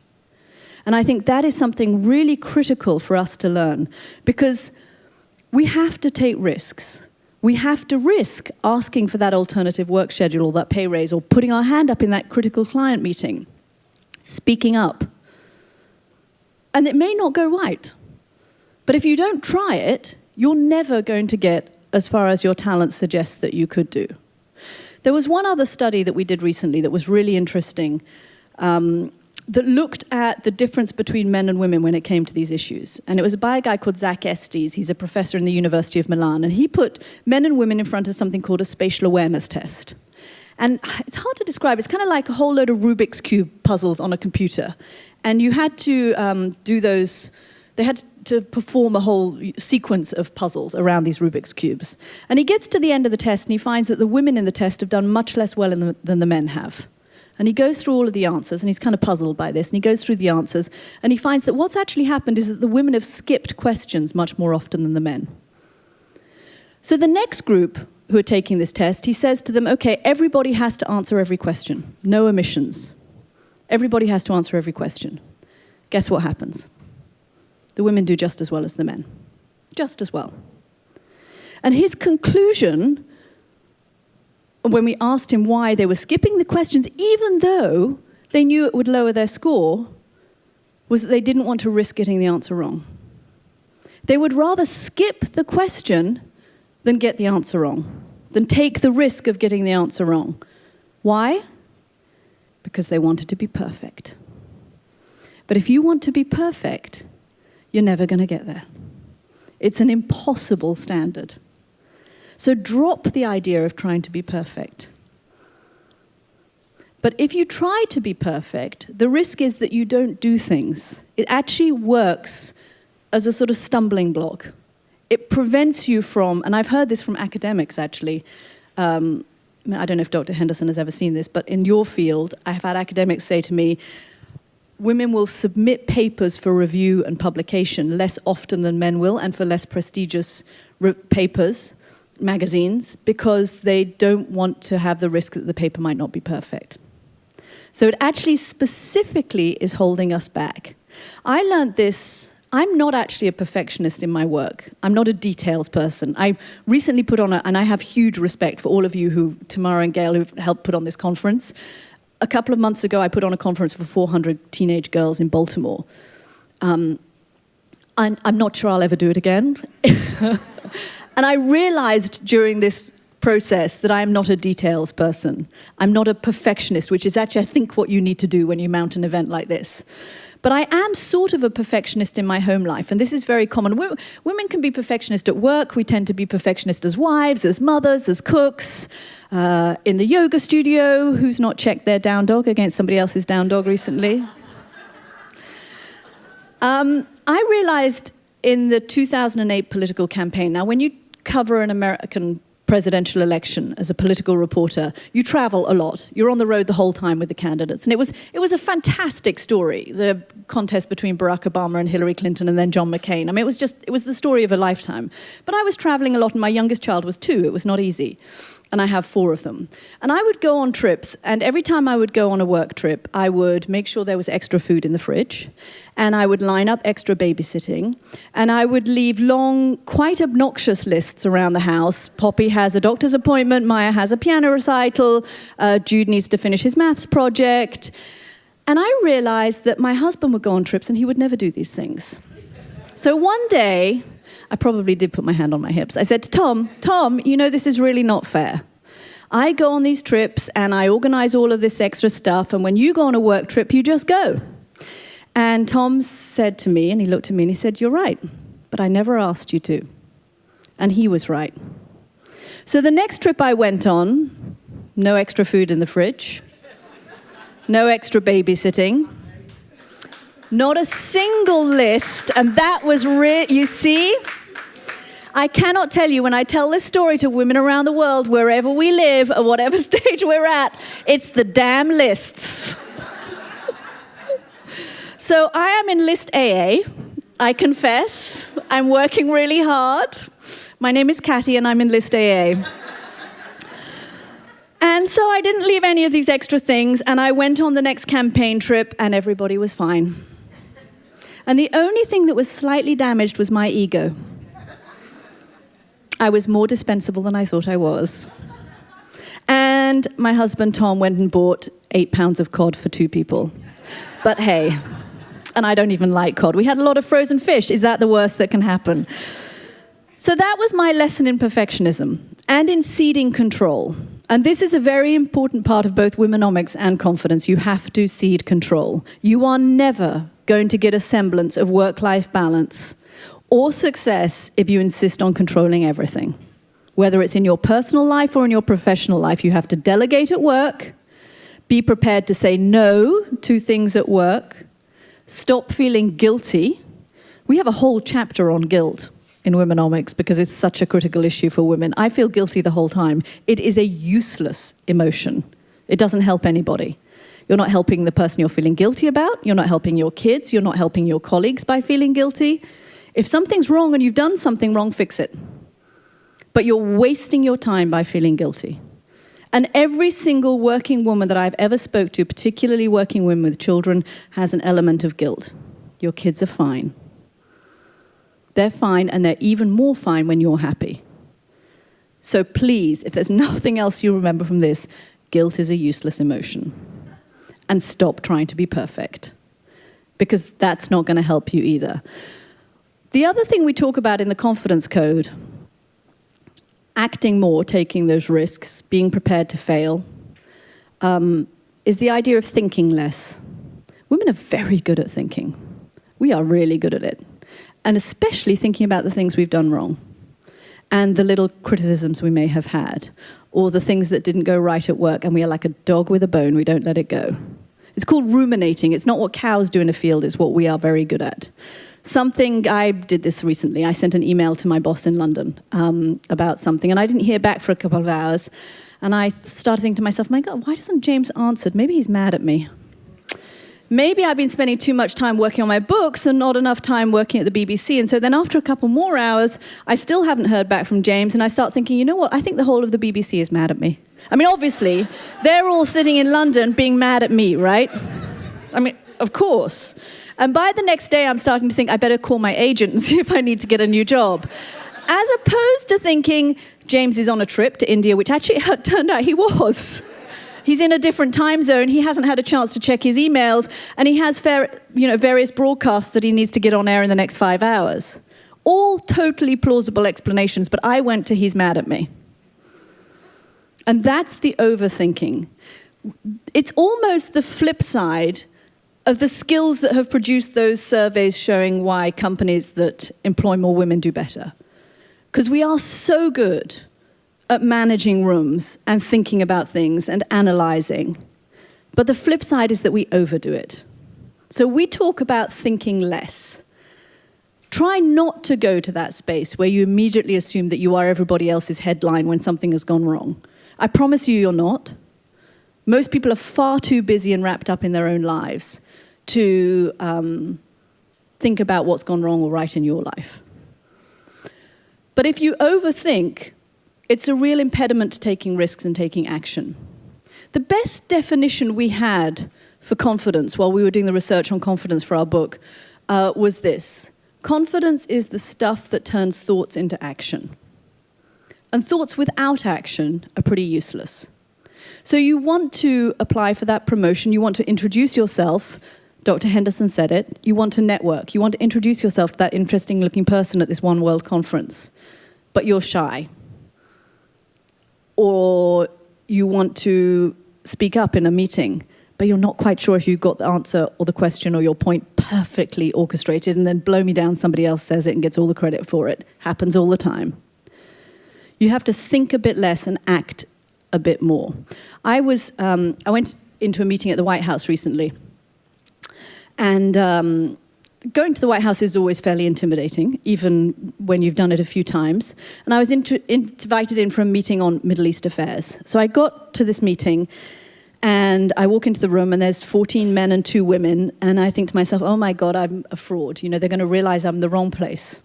And I think that is something really critical for us to learn, because we have to take risks. We have to risk asking for that alternative work schedule or that pay raise, or putting our hand up in that critical client meeting, speaking up. And it may not go right. But if you don't try it, you're never going to get as far as your talent suggests that you could do. There was one other study that we did recently that was really interesting, that looked at the difference between men and women when it came to these issues. And it was by a guy called Zach Estes. He's a professor in the University of Milan. And he put men and women in front of something called a spatial awareness test. And it's hard to describe. It's kind of like a whole load of Rubik's Cube puzzles on a computer. And you had to do those. They had to perform a whole sequence of puzzles around these Rubik's Cubes. And he gets to the end of the test and he finds that the women in the test have done much less well than the men have. And he goes through all of the answers, and he's kind of puzzled by this, and he goes through the answers, and he finds that what's actually happened is that the women have skipped questions much more often than the men. So the next group who are taking this test, he says to them, okay, everybody has to answer every question, no omissions. Everybody has to answer every question. Guess what happens? The women do just as well as the men. Just as well. And his conclusion, when we asked him why they were skipping the questions, even though they knew it would lower their score, was that they didn't want to risk getting the answer wrong. They would rather skip the question than get the answer wrong, than take the risk of getting the answer wrong. Why? Because they wanted to be perfect. But if you want to be perfect, you're never going to get there. It's an impossible standard. So drop the idea of trying to be perfect. But if you try to be perfect, the risk is that you don't do things. It actually works as a sort of stumbling block. It prevents you from, and I've heard this from academics actually, I don't know if Dr. Henderson has ever seen this, but in your field, I've had academics say to me, women will submit papers for review and publication less often than men will, and for less prestigious papers, magazines, because they don't want to have the risk that the paper might not be perfect. So it actually specifically is holding us back. I learned this. I'm not actually a perfectionist in my work. I'm not a details person. I recently put on and I have huge respect for all of you who, Tamara and Gail, who've helped put on this conference. A couple of months ago, I put on a conference for 400 teenage girls in Baltimore. I'm not sure I'll ever do it again. And I realized during this process that I am not a details person. I'm not a perfectionist, which is actually, I think, what you need to do when you mount an event like this. But I am sort of a perfectionist in my home life, and this is very common. Women can be perfectionist at work. We tend to be perfectionist as wives, as mothers, as cooks. In the yoga studio, who's not checked their down dog against somebody else's down dog recently? I realized in the 2008 political campaign, now when you cover an American presidential election as a political reporter, you travel a lot. You're on the road the whole time with the candidates. And it was a fantastic story, the contest between Barack Obama and Hillary Clinton and then John McCain. I mean, it was the story of a lifetime. But I was traveling a lot and my youngest child was 2. It was not easy. and I have 4 of them. And I would go on trips, and every time I would go on a work trip, I would make sure there was extra food in the fridge, and I would line up extra babysitting, and I would leave long, quite obnoxious lists around the house. Poppy has a doctor's appointment, Maya has a piano recital, Jude needs to finish his maths project. And I realized that my husband would go on trips and he would never do these things. So one day, I probably did put my hand on my hips. I said to Tom, you know, this is really not fair. I go on these trips and I organize all of this extra stuff, and when you go on a work trip, you just go. And Tom said to me, and he looked at me and he said, "You're right, but I never asked you to." And he was right. So the next trip I went on, no extra food in the fridge, no extra babysitting, not a single list, and that was you see? I cannot tell you, when I tell this story to women around the world, wherever we live, or whatever stage we're at, it's the damn lists. So I am in list AA. I confess, I'm working really hard. My name is Katty, and I'm in list AA. And so I didn't leave any of these extra things, and I went on the next campaign trip, and everybody was fine. And the only thing that was slightly damaged was my ego. I was more dispensable than I thought I was. And my husband, Tom, went and bought 8 pounds of cod for 2 people. But hey, and I don't even like cod. We had a lot of frozen fish. Is that the worst that can happen? So that was my lesson in perfectionism and in ceding control. And this is a very important part of both Womenomics and confidence. You have to cede control. You are never going to get a semblance of work-life balance or success if you insist on controlling everything. Whether it's in your personal life or in your professional life, you have to delegate at work, be prepared to say no to things at work, stop feeling guilty. We have a whole chapter on guilt in Womenomics because it's such a critical issue for women. I feel guilty the whole time. It is a useless emotion. It doesn't help anybody. You're not helping the person you're feeling guilty about. You're not helping your kids. You're not helping your colleagues by feeling guilty. If something's wrong and you've done something wrong, fix it. But you're wasting your time by feeling guilty. And every single working woman that I've ever spoke to, particularly working women with children, has an element of guilt. Your kids are fine. They're fine, and they're even more fine when you're happy. So please, if there's nothing else you remember from this, guilt is a useless emotion. And stop trying to be perfect, because that's not going to help you either. The other thing we talk about in the confidence code, acting more, taking those risks, being prepared to fail, is the idea of thinking less. Women are very good at thinking. We are really good at it. And especially thinking about the things we've done wrong and the little criticisms we may have had, or the things that didn't go right at work, and we are like a dog with a bone, we don't let it go. It's called ruminating. It's not what cows do in a field, it's what we are very good at. I did this recently. I sent an email to my boss in London about something, and I didn't hear back for a couple of hours. And I started thinking to myself, my God, why doesn't James answer? Maybe he's mad at me. Maybe I've been spending too much time working on my books and not enough time working at the BBC. And so then after a couple more hours, I still haven't heard back from James, and I start thinking, you know what? I think the whole of the BBC is mad at me. I mean, obviously, they're all sitting in London being mad at me, right? I mean, of course. And by the next day, I'm starting to think I better call my agent and see if I need to get a new job. As opposed to thinking James is on a trip to India, which actually turned out he was. He's in a different time zone. He hasn't had a chance to check his emails, and he has various broadcasts that he needs to get on air in the next 5 hours. All totally plausible explanations, but I went to he's mad at me. And that's the overthinking. It's almost the flip side of the skills that have produced those surveys showing why companies that employ more women do better. Because we are so good at managing rooms and thinking about things and analyzing. But the flip side is that we overdo it. So we talk about thinking less. Try not to go to that space where you immediately assume that you are everybody else's headline when something has gone wrong. I promise you, you're not. Most people are far too busy and wrapped up in their own lives to think about what's gone wrong or right in your life. But if you overthink It's a real impediment to taking risks and taking action. The best definition we had for confidence while we were doing the research on confidence for our book was this. Confidence is the stuff that turns thoughts into action. And thoughts without action are pretty useless. So you want to apply for that promotion, you want to introduce yourself, Dr. Henderson said it, you want to network, you want to introduce yourself to that interesting looking person at this One World conference, but you're shy. Or you want to speak up in a meeting, but you're not quite sure if you've got the answer or the question or your point perfectly orchestrated, and then blow me down, somebody else says it and gets all the credit for it. Happens all the time. You have to think a bit less and act a bit more. I went into a meeting at the White House recently, and going to the White House is always fairly intimidating, even when you've done it a few times. And I was invited in for a meeting on Middle East affairs. So I got to this meeting, and I walk into the room, and there's 14 men and 2 women, and I think to myself, oh my God, I'm a fraud. You know, they're going to realize I'm in the wrong place.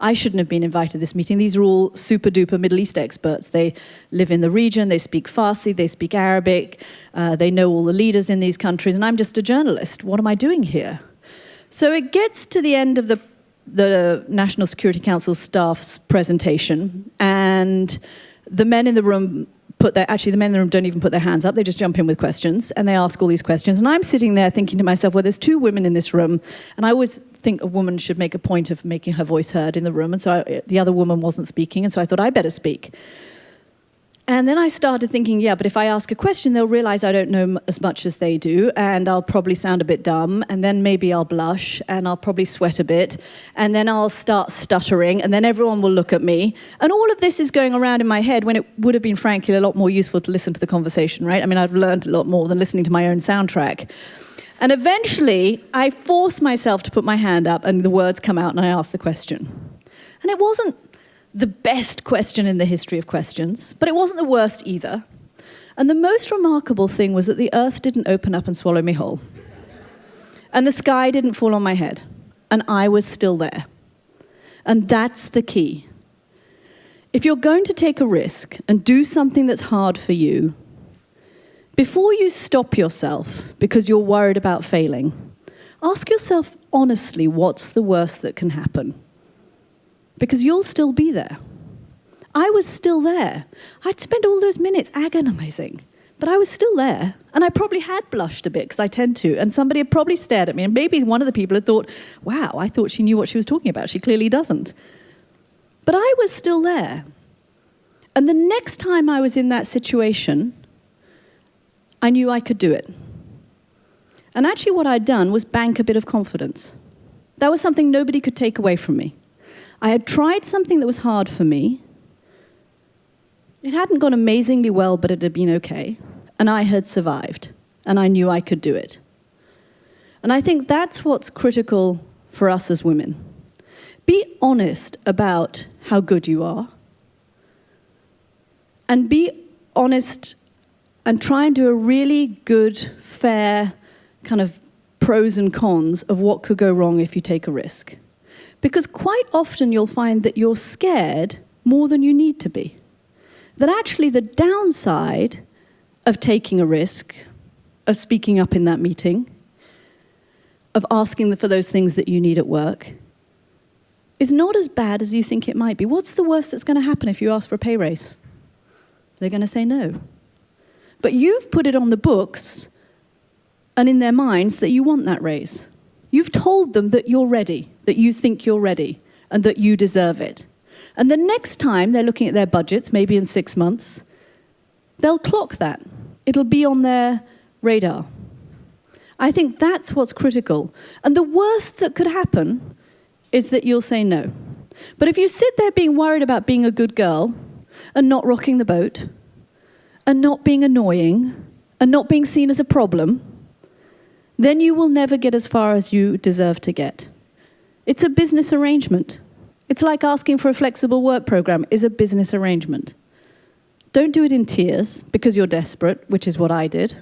I shouldn't have been invited to this meeting. These are all super-duper Middle East experts. They live in the region, they speak Farsi, they speak Arabic, they know all the leaders in these countries, and I'm just a journalist. What am I doing here? So it gets to the end of the National Security Council staff's presentation, and the men in the room the men in the room don't even put their hands up, they just jump in with questions, and they ask all these questions. And I'm sitting there thinking to myself, well, there's 2 women in this room, and I always think a woman should make a point of making her voice heard in the room, and so the other woman wasn't speaking, and so I thought I better speak. And then I started thinking, yeah, but if I ask a question, they'll realize I don't know as much as they do, and I'll probably sound a bit dumb, and then maybe I'll blush, and I'll probably sweat a bit, and then I'll start stuttering, and then everyone will look at me. And all of this is going around in my head when it would have been, frankly, a lot more useful to listen to the conversation, right? I mean, I've learned a lot more than listening to my own soundtrack. And eventually, I force myself to put my hand up, and the words come out, and I ask the question. And it wasn't the best question in the history of questions, but it wasn't the worst either. And the most remarkable thing was that the earth didn't open up and swallow me whole. And the sky didn't fall on my head. And I was still there. And that's the key. If you're going to take a risk and do something that's hard for you, before you stop yourself because you're worried about failing, ask yourself honestly, what's the worst that can happen? Because you'll still be there. I was still there. I'd spent all those minutes agonizing, but I was still there. And I probably had blushed a bit, because I tend to, and somebody had probably stared at me, and maybe one of the people had thought, wow, I thought she knew what she was talking about. She clearly doesn't. But I was still there. And the next time I was in that situation, I knew I could do it. And actually what I'd done was bank a bit of confidence. That was something nobody could take away from me. I had tried something that was hard for me. It hadn't gone amazingly well, but it had been okay. And I had survived. And I knew I could do it. And I think that's what's critical for us as women. Be honest about how good you are. And be honest and try and do a really good, fair kind of pros and cons of what could go wrong if you take a risk. Because quite often you'll find that you're scared more than you need to be. That actually the downside of taking a risk, of speaking up in that meeting, of asking for those things that you need at work, is not as bad as you think it might be. What's the worst that's going to happen if you ask for a pay raise? They're going to say no. But you've put it on the books and in their minds that you want that raise. You've told them that you're ready, that you think you're ready, and that you deserve it. And the next time they're looking at their budgets, maybe in 6 months, they'll clock that. It'll be on their radar. I think that's what's critical. And the worst that could happen is that you'll say no. But if you sit there being worried about being a good girl and not rocking the boat and not being annoying and not being seen as a problem, then you will never get as far as you deserve to get. It's a business arrangement. It's like asking for a flexible work program is a business arrangement. Don't do it in tears because you're desperate, which is what I did.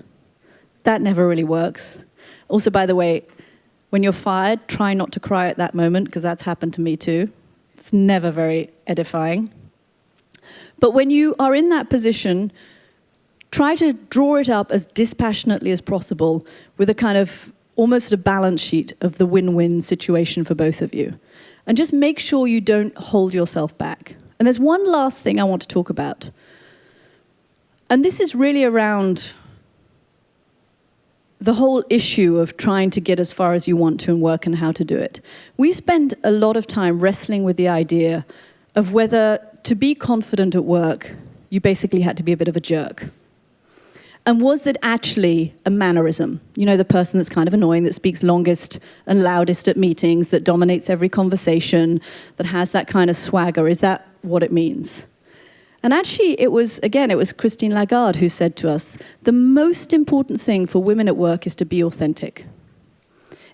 That never really works. Also, by the way, when you're fired, try not to cry at that moment, because that's happened to me too. It's never very edifying. But when you are in that position, try to draw it up as dispassionately as possible with a kind of almost a balance sheet of the win-win situation for both of you. And just make sure you don't hold yourself back. And there's one last thing I want to talk about. And this is really around the whole issue of trying to get as far as you want to in work and how to do it. We spend a lot of time wrestling with the idea of whether to be confident at work, you basically had to be a bit of a jerk. And was that actually a mannerism? You know, the person that's kind of annoying, that speaks longest and loudest at meetings, that dominates every conversation, that has that kind of swagger. Is that what it means? And actually, it was Christine Lagarde who said to us, the most important thing for women at work is to be authentic.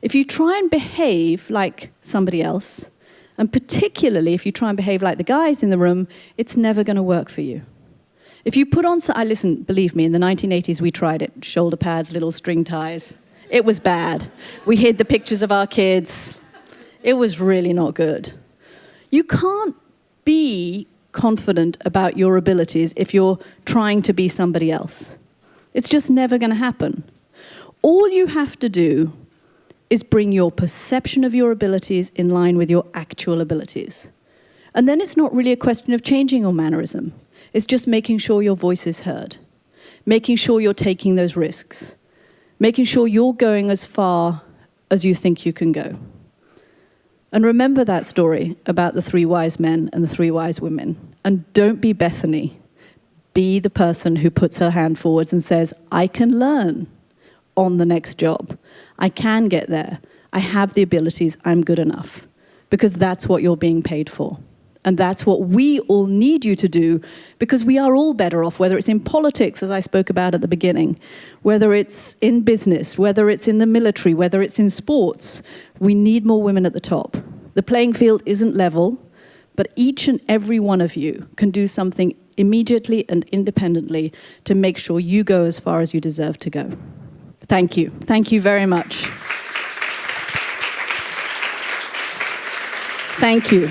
If you try and behave like somebody else, and particularly if you try and behave like the guys in the room, it's never going to work for you. If you put on, believe me, in the 1980s we tried it, shoulder pads, little string ties. It was bad. We hid the pictures of our kids. It was really not good. You can't be confident about your abilities if you're trying to be somebody else. It's just never going to happen. All you have to do is bring your perception of your abilities in line with your actual abilities. And then it's not really a question of changing your mannerism. It's just making sure your voice is heard, making sure you're taking those risks, making sure you're going as far as you think you can go. And remember that story about the 3 wise men and the 3 wise women. And don't be Bethany. Be the person who puts her hand forwards and says, I can learn on the next job. I can get there. I have the abilities. I'm good enough. Because that's what you're being paid for. And that's what we all need you to do, because we are all better off, whether it's in politics, as I spoke about at the beginning, whether it's in business, whether it's in the military, whether it's in sports. We need more women at the top. The playing field isn't level, but each and every one of you can do something immediately and independently to make sure you go as far as you deserve to go. Thank you. Thank you very much. Thank you.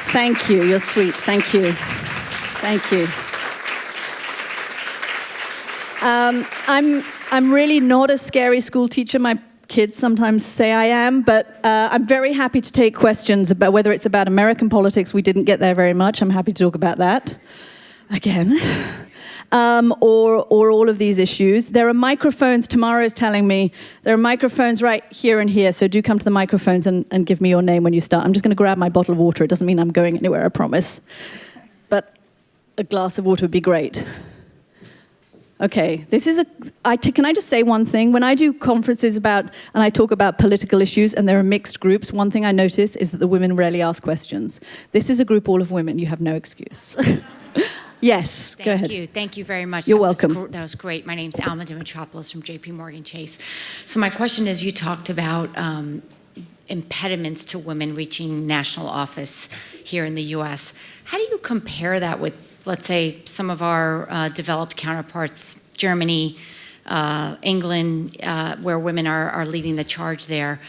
Thank you. You're sweet. Thank you. Thank you. I'm really not a scary school teacher. My kids sometimes say I am, but I'm very happy to take questions about whether it's about American politics. We didn't get there very much. I'm happy to talk about that again. Or all of these issues. There are microphones, Tamara is telling me, there are microphones right here and here, so do come to the microphones and give me your name when you start. I'm just going to grab my bottle of water. It doesn't mean I'm going anywhere, I promise. But a glass of water would be great. Okay, can I just say one thing? When I do conferences and I talk about political issues and there are mixed groups, one thing I notice is that the women rarely ask questions. This is a group all of women. You have no excuse. Yes, go ahead. Thank you. Thank you very much. You're welcome. That was great. My name's Alma Dimitropoulos from JP Morgan Chase. So my question is, you talked about impediments to women reaching national office here in the U.S. How do you compare that with, let's say, some of our developed counterparts, Germany, England, where women are leading the charge there?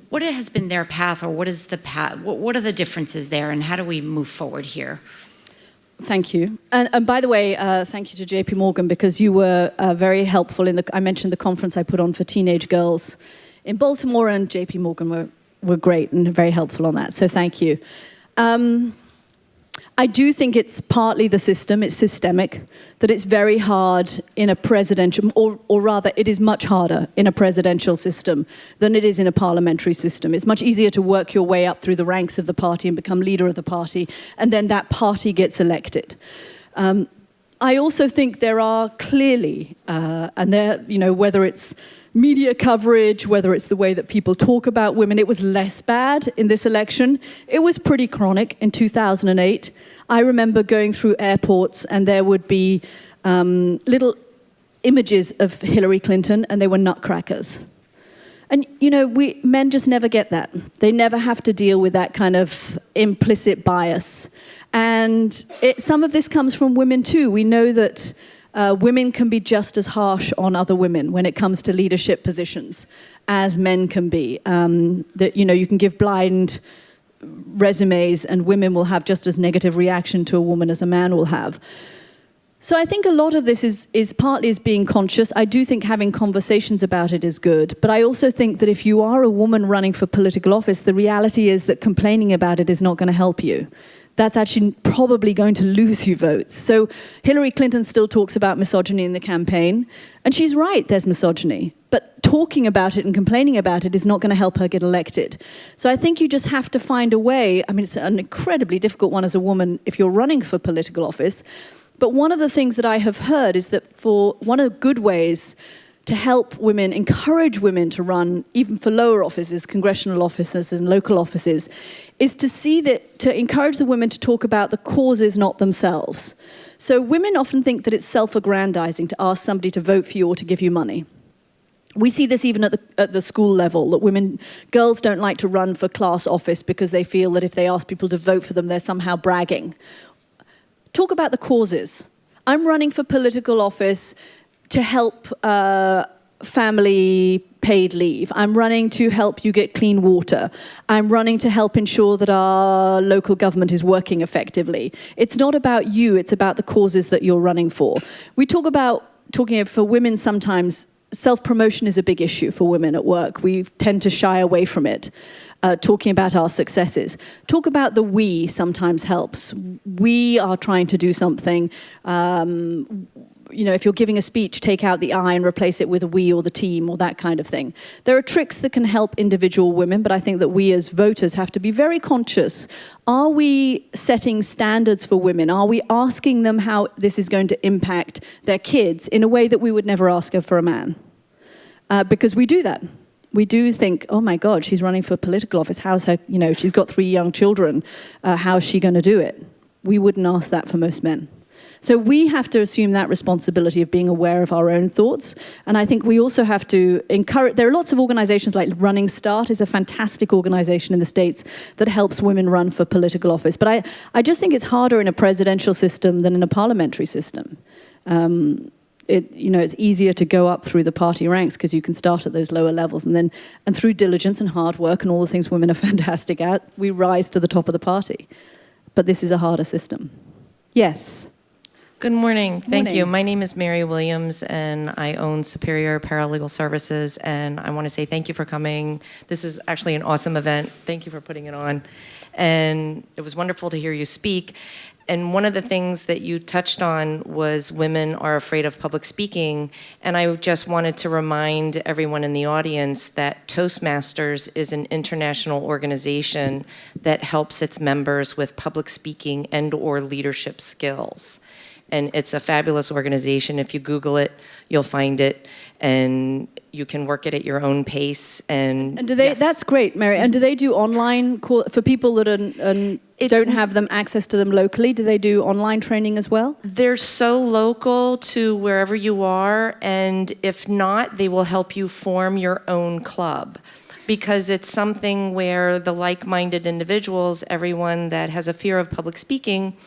What has been their path, or what is the path? What are the differences there, and how do we move forward here? Thank you. And by the way, thank you to JP Morgan, because you were very helpful I mentioned the conference I put on for teenage girls in Baltimore, and JP Morgan were great and very helpful on that. So thank you. I do think it's partly the system, it's systemic, that it's very hard in a presidential, or rather it is much harder in a presidential system than it is in a parliamentary system. It's much easier to work your way up through the ranks of the party and become leader of the party, and then that party gets elected. I also think there are clearly, whether it's media coverage, whether it's the way that people talk about women, it was less bad in this election. It was pretty chronic in 2008. I remember going through airports and there would be little images of Hillary Clinton, and they were nutcrackers. And, men just never get that. They never have to deal with that kind of implicit bias. And some of this comes from women too. We know that women can be just as harsh on other women when it comes to leadership positions as men can be. That, you know, you can give blind resumes and women will have just as negative reaction to a woman as a man will have. So I think a lot of this is partly is being conscious. I do think having conversations about it is good. But I also think that if you are a woman running for political office, the reality is that complaining about it is not going to help you. That's actually probably going to lose you votes. So Hillary Clinton still talks about misogyny in the campaign. And she's right, there's misogyny. But talking about it and complaining about it is not going to help her get elected. So I think you just have to find a way. I mean, it's an incredibly difficult one as a woman if you're running for political office. But one of the things that I have heard is that for one of the good ways to help women, encourage women to run, even for lower offices, congressional offices and local offices, is to see that, to encourage the women to talk about the causes, not themselves. So women often think that it's self-aggrandizing to ask somebody to vote for you or to give you money. We see this even at the school level, that girls don't like to run for class office because they feel that if they ask people to vote for them, they're somehow bragging. Talk about the causes. I'm running for political office to help family paid leave. I'm running to help you get clean water. I'm running to help ensure that our local government is working effectively. It's not about you, it's about the causes that you're running for. We talk about, for women sometimes, self-promotion is a big issue for women at work. We tend to shy away from it. Talking about our successes. Talk about the we sometimes helps. We are trying to do something. You know, if you're giving a speech, take out the I and replace it with a we or the team or that kind of thing. There are tricks that can help individual women, but I think that we as voters have to be very conscious. Are we setting standards for women? Are we asking them how this is going to impact their kids in a way that we would never ask her for a man? Because we do that. We do think, oh my God, she's running for political office. How's her, you know, she's got 3 young children. How's she going to do it? We wouldn't ask that for most men. So we have to assume that responsibility of being aware of our own thoughts. And I think we also have to encourage, there are lots of organizations like Running Start is a fantastic organization in the States that helps women run for political office. But I just think it's harder in a presidential system than in a parliamentary system. It's easier to go up through the party ranks because you can start at those lower levels and through diligence and hard work and all the things women are fantastic at, we rise to the top of the party. But this is a harder system. Yes. Good morning. Thank Morning. you. My name is Mary Williams, and I own Superior Paralegal Services, and I want to say thank you for coming. This is actually an awesome event. Thank you for putting it on. And it was wonderful to hear you speak. And one of the things that you touched on was women are afraid of public speaking. And I just wanted to remind everyone in the audience that Toastmasters is an international organization that helps its members with public speaking and/or leadership skills. And it's a fabulous organization. If you Google it, you'll find it. And you can work it at your own pace. And do they? Yes. That's great, Mary. And do they do online for people that don't have access to them locally? Do they do online training as well? They're so local to wherever you are. And if not, they will help you form your own club. Because it's something where the like-minded individuals, everyone that has a fear of public speaking,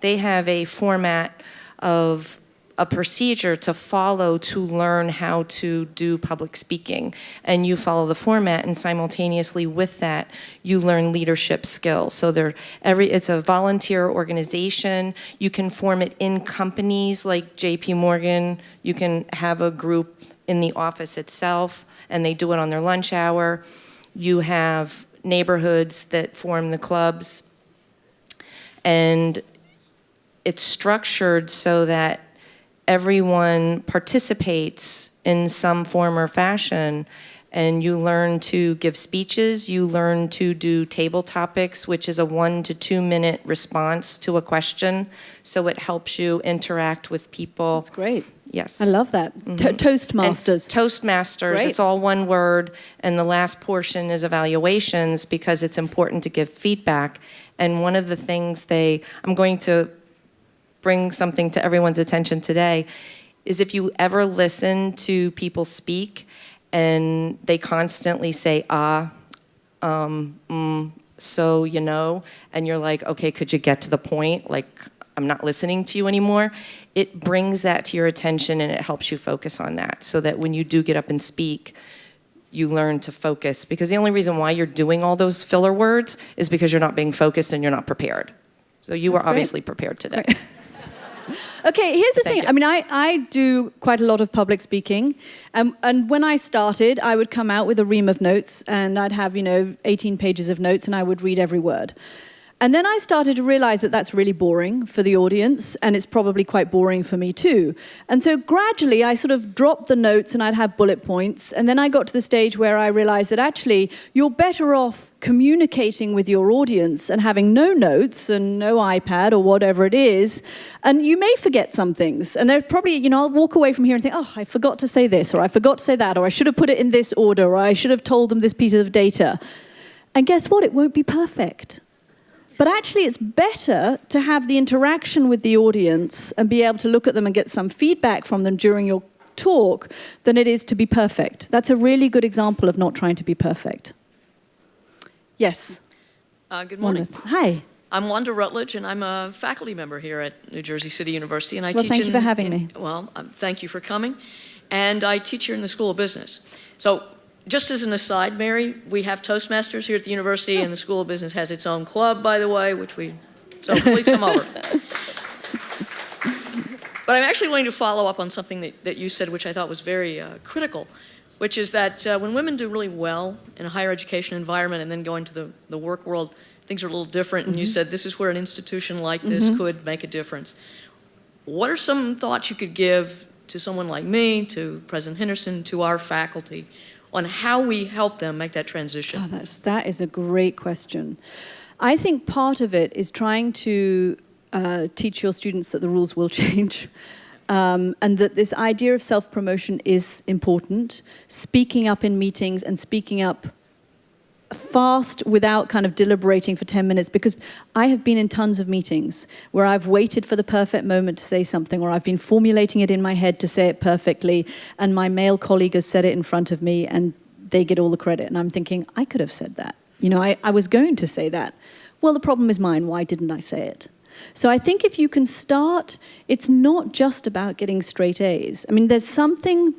they have a format of a procedure to follow to learn how to do public speaking. And you follow the format, and simultaneously with that, you learn leadership skills. So it's a volunteer organization. You can form it in companies like JP Morgan. You can have a group in the office itself, and they do it on their lunch hour. You have neighborhoods that form the clubs. And it's structured so that everyone participates in some form or fashion, and you learn to give speeches, you learn to do table topics, which is a 1 to 2 minute response to a question, so it helps you interact with people. That's great. Yes. I love that. Mm-hmm. Toastmasters. And Toastmasters, Great. It's all one word, and the last portion is evaluations because it's important to give feedback. And one of the things I'm going to bring something to everyone's attention today, is if you ever listen to people speak and they constantly say, so, and you're like, okay, could you get to the point? Like, I'm not listening to you anymore. it brings that to your attention and it helps you focus on that so that when you do get up and speak, you learn to focus. Because the only reason why you're doing all those filler words is because you're not being focused and you're not prepared. So you were obviously prepared today. Okay, here's the Thank thing. you. I mean, I do quite a lot of public speaking. And when I started, I would come out with a ream of notes and I'd have, 18 pages of notes and I would read every word. And then I started to realize that that's really boring for the audience, and it's probably quite boring for me too. And so gradually I sort of dropped the notes and I'd have bullet points. And then I got to the stage where I realized that actually you're better off communicating with your audience and having no notes and no iPad or whatever it is. And you may forget some things. And there's probably, I'll walk away from here and think, oh, I forgot to say this, or I forgot to say that, or I should have put it in this order, or I should have told them this piece of data. And guess what? It won't be perfect. But actually, it's better to have the interaction with the audience and be able to look at them and get some feedback from them during your talk than it is to be perfect. That's a really good example of not trying to be perfect. Yes. Good morning. Hi. I'm Wanda Rutledge, and I'm a faculty member here at New Jersey City University. And I Well, teach thank you for having me. Well, thank you for coming. And I teach here in the School of Business. So just as an aside, Mary, we have Toastmasters here at the university, and the School of Business has its own club, by the way, so please come over. But I'm actually wanting to follow up on something that you said, which I thought was very critical, which is that when women do really well in a higher education environment and then go into the work world, things are a little different. And you said this is where an institution like this could make a difference. What are some thoughts you could give to someone like me, to President Henderson, to our faculty, on how we help them make that transition? Oh, that is a great question. I think part of it is trying to teach your students that the rules will change, and that this idea of self-promotion is important. Speaking up in meetings and speaking up fast without kind of deliberating for 10 minutes, because I have been in tons of meetings where I've waited for the perfect moment to say something, or I've been formulating it in my head to say it perfectly, and my male colleague has said it in front of me and they get all the credit. And I'm thinking, I could have said that. I was going to say that. Well, the problem is mine. Why didn't I say it? So I think if you can start, it's not just about getting straight A's. I mean, there's something,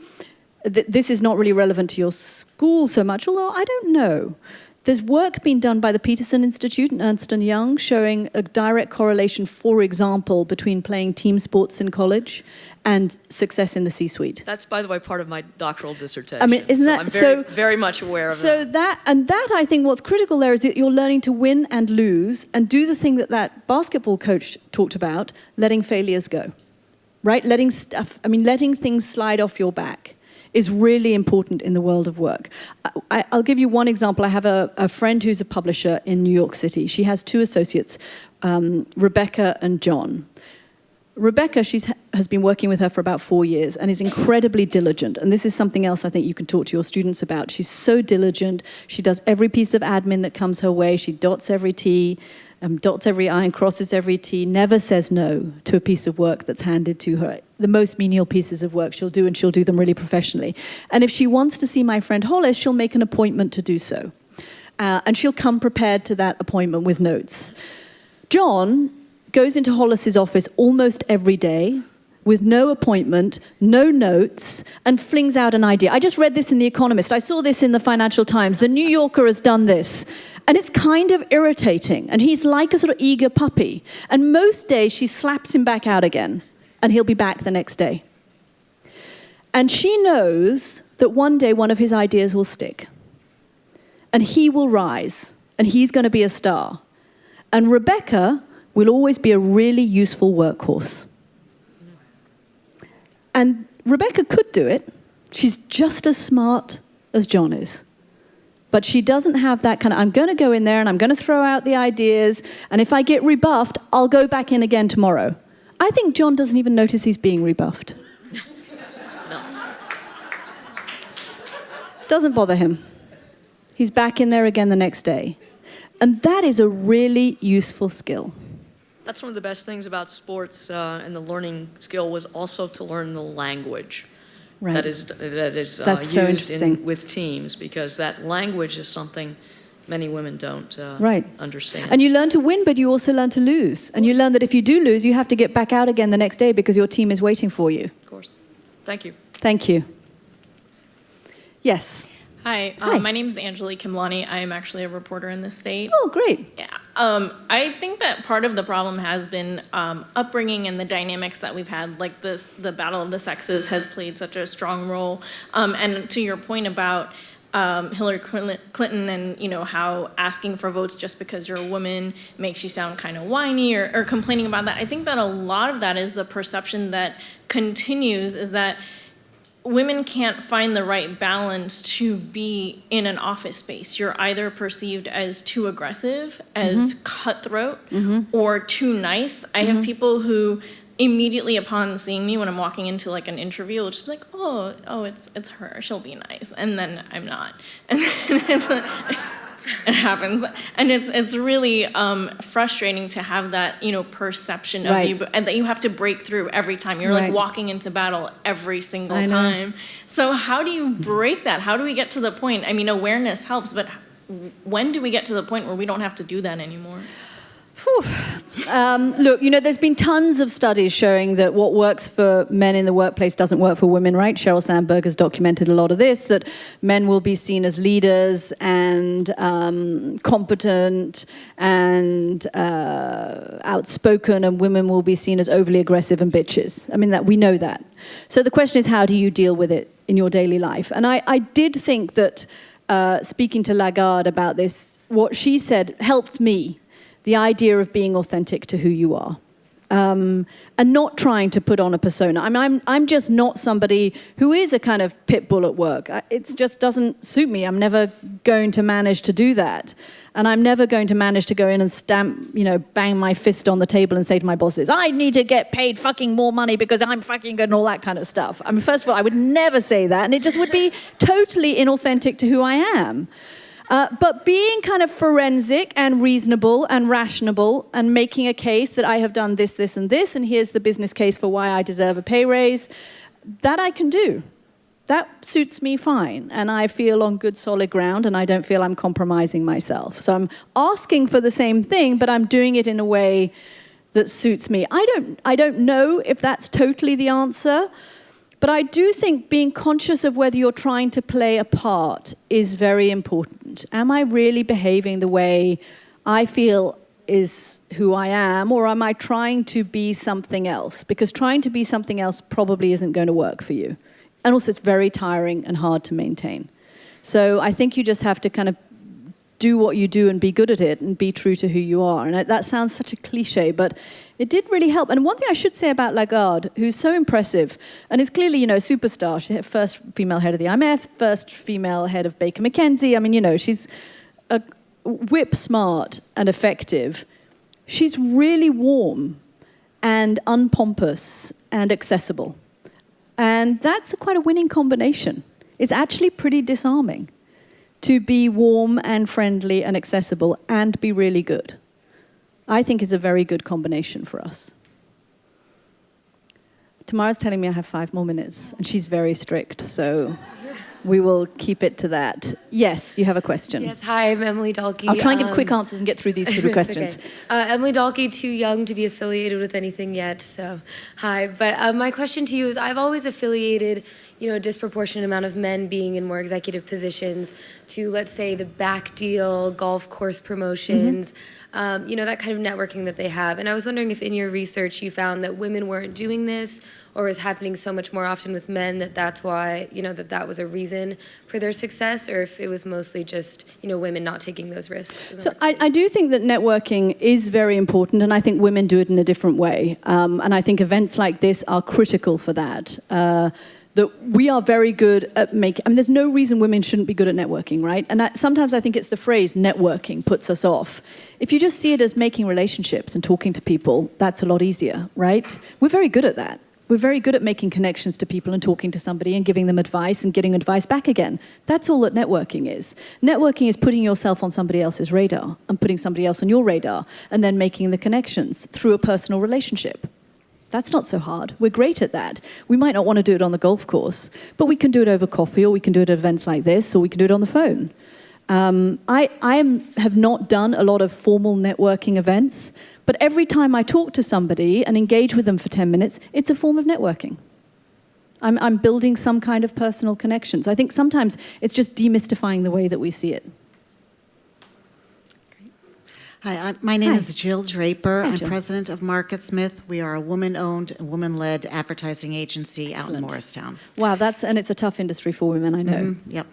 this is not really relevant to your school so much, although I don't know. There's work being done by the Peterson Institute and Ernst & Young showing a direct correlation, for example, between playing team sports in college and success in the C-suite. That's, by the way, part of my doctoral dissertation. I mean, isn't that I'm very, very much aware of that. That I think what's critical there is that you're learning to win and lose and do the thing that basketball coach talked about, letting failures go, right? Letting things slide off your back is really important in the world of work. I'll give you one example. I have a friend who's a publisher in New York City. She has two associates, Rebecca and John. Rebecca, has been working with her for about 4 years and is incredibly diligent. And this is something else I think you can talk to your students about. She's so diligent. She does every piece of admin that comes her way. She dots every T, dots every I and crosses every T, never says no to a piece of work that's handed to her. The most menial pieces of work she'll do, and she'll do them really professionally. And if she wants to see my friend Hollis, she'll make an appointment to do so. And she'll come prepared to that appointment with notes. John goes into Hollis's office almost every day with no appointment, no notes, and flings out an idea. I just read this in The Economist. I saw this in the Financial Times. The New Yorker has done this. And it's kind of irritating. And he's like a sort of eager puppy. And most days she slaps him back out again. And he'll be back the next day. And she knows that one day one of his ideas will stick. And he will rise. And he's going to be a star. And Rebecca will always be a really useful workhorse. And Rebecca could do it. She's just as smart as John is. But she doesn't have that kind of, I'm going to go in there and I'm going to throw out the ideas, and if I get rebuffed, I'll go back in again tomorrow. I think John doesn't even notice he's being rebuffed. No. Doesn't bother him. He's back in there again the next day. And that is a really useful skill. That's one of the best things about sports and the learning skill was also to learn the language. Right. That is That's so used interesting. with teams, because that language is something many women don't Right. understand. And you learn to win, but you also learn to lose. And you learn that if you do lose, you have to get back out again the next day because your team is waiting for you. Of course. Thank you. Thank you. Yes. Hi, Hi. My name is Angelique Kimlani. I am actually a reporter in the state. Oh, great. Yeah. I think that part of the problem has been upbringing and the dynamics that we've had, like the battle of the sexes has played such a strong role. And to your point about Hillary Clinton and, you know, how asking for votes just because you're a woman makes you sound kind of whiny or complaining about that. I think that a lot of that is the perception that continues is that women can't find the right balance to be in an office space. You're either perceived as too aggressive, as cutthroat, or too nice. I have people who immediately upon seeing me when I'm walking into like an interview will just be like, oh, it's her, she'll be nice. And then I'm not. And then it's it happens. And it's really frustrating to have that, you know, perception of you, and that you have to break through every time. You're like walking into battle every single time. So how do you break that? How do we get to the point? I mean, awareness helps, but when do we get to the point where we don't have to do that anymore? Look, you know, there's been tons of studies showing that what works for men in the workplace doesn't work for women, right? Sheryl Sandberg has documented a lot of this, that men will be seen as leaders and competent and outspoken, and women will be seen as overly aggressive and bitches. I mean, that we know that. So the question is, how do you deal with it in your daily life? And I did think that speaking to Lagarde about this, what she said helped me. The idea of being authentic to who you are, and not trying to put on a persona. I'm just not somebody who is a kind of pit bull at work. It just doesn't suit me. I'm never going to manage to do that, and I'm never going to manage to go in and bang my fist on the table and say to my bosses, "I need to get paid fucking more money because I'm fucking good," and all that kind of stuff. I mean, first of all, I would never say that, and it just would be totally inauthentic to who I am. But being kind of forensic and reasonable and rational and making a case that I have done this, this, and this, and here's the business case for why I deserve a pay raise, that I can do. That suits me fine. And I feel on good, solid ground, and I don't feel I'm compromising myself. So I'm asking for the same thing, but I'm doing it in a way that suits me. I don't know if that's totally the answer. But I do think being conscious of whether you're trying to play a part is very important. Am I really behaving the way I feel is who I am, or am I trying to be something else? Because trying to be something else probably isn't going to work for you. And also it's very tiring and hard to maintain. So I think you just have to kind of do what you do and be good at it and be true to who you are. And that sounds such a cliche, but it did really help. And one thing I should say about Lagarde, who's so impressive, and is clearly, you know, a superstar. She's the first female head of the IMF, first female head of Baker McKenzie. I mean, you know, she's whip smart and effective. She's really warm and unpompous and accessible. And that's quite a winning combination. It's actually pretty disarming to be warm and friendly and accessible and be really good. I think is a very good combination for us. Tamara's telling me I have 5 more minutes, and she's very strict, so we will keep it to that. Yes, you have a question. Yes, hi, I'm Emily Dalkey. I'll try and give quick answers and get through these two questions. Okay. Emily Dalkey, too young to be affiliated with anything yet, so hi. But my question to you is, I've always affiliated, you know, a disproportionate amount of men being in more executive positions to, let's say, the back deal, golf course promotions, you know, that kind of networking that they have. And I was wondering if in your research you found that women weren't doing this, or is happening so much more often with men that's why, you know, that was a reason for their success, or if it was mostly just, you know, women not taking those risks. So I do think that networking is very important, and I think women do it in a different way. And I think events like this are critical for that. That we are very good at making... I mean, there's no reason women shouldn't be good at networking, right? And sometimes I think it's the phrase networking puts us off. If you just see it as making relationships and talking to people, that's a lot easier, right? We're very good at that. We're very good at making connections to people and talking to somebody and giving them advice and getting advice back again. That's all that networking is. Networking is putting yourself on somebody else's radar and putting somebody else on your radar and then making the connections through a personal relationship. That's not so hard. We're great at that. We might not want to do it on the golf course, but we can do it over coffee, or we can do it at events like this, or we can do it on the phone. Have not done a lot of formal networking events, but every time I talk to somebody and engage with them for 10 minutes, it's a form of networking. I'm building some kind of personal connection. So I think sometimes it's just demystifying the way that we see it. Hi, my name is Jill Draper. Hi, I'm Jill. president of MarketSmith. We are a woman-owned and woman-led advertising agency out in Excellent. Morristown. Wow, and it's a tough industry for women, I know. Yep.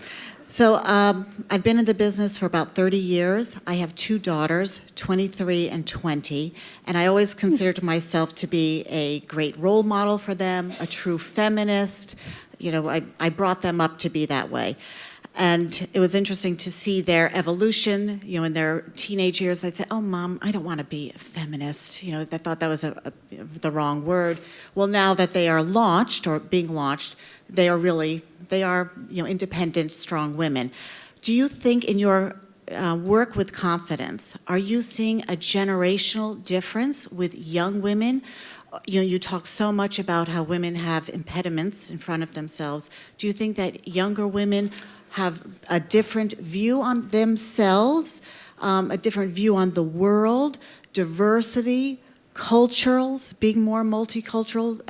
So I've been in the business for about 30 years. I have 2 daughters, 23 and 20, and I always considered myself to be a great role model for them, a true feminist. You know, I brought them up to be that way. And it was interesting to see their evolution. You know, in their teenage years, they'd say, "Oh, Mom, I don't want to be a feminist." You know, they thought that was the wrong word. Well, now that they are launched or being launched, they are independent, strong women. Do you think in your work with confidence, are you seeing a generational difference with young women? You know, you talk so much about how women have impediments in front of themselves. Do you think that younger women have a different view on themselves, a different view on the world, diversity, culturals, being more multicultural?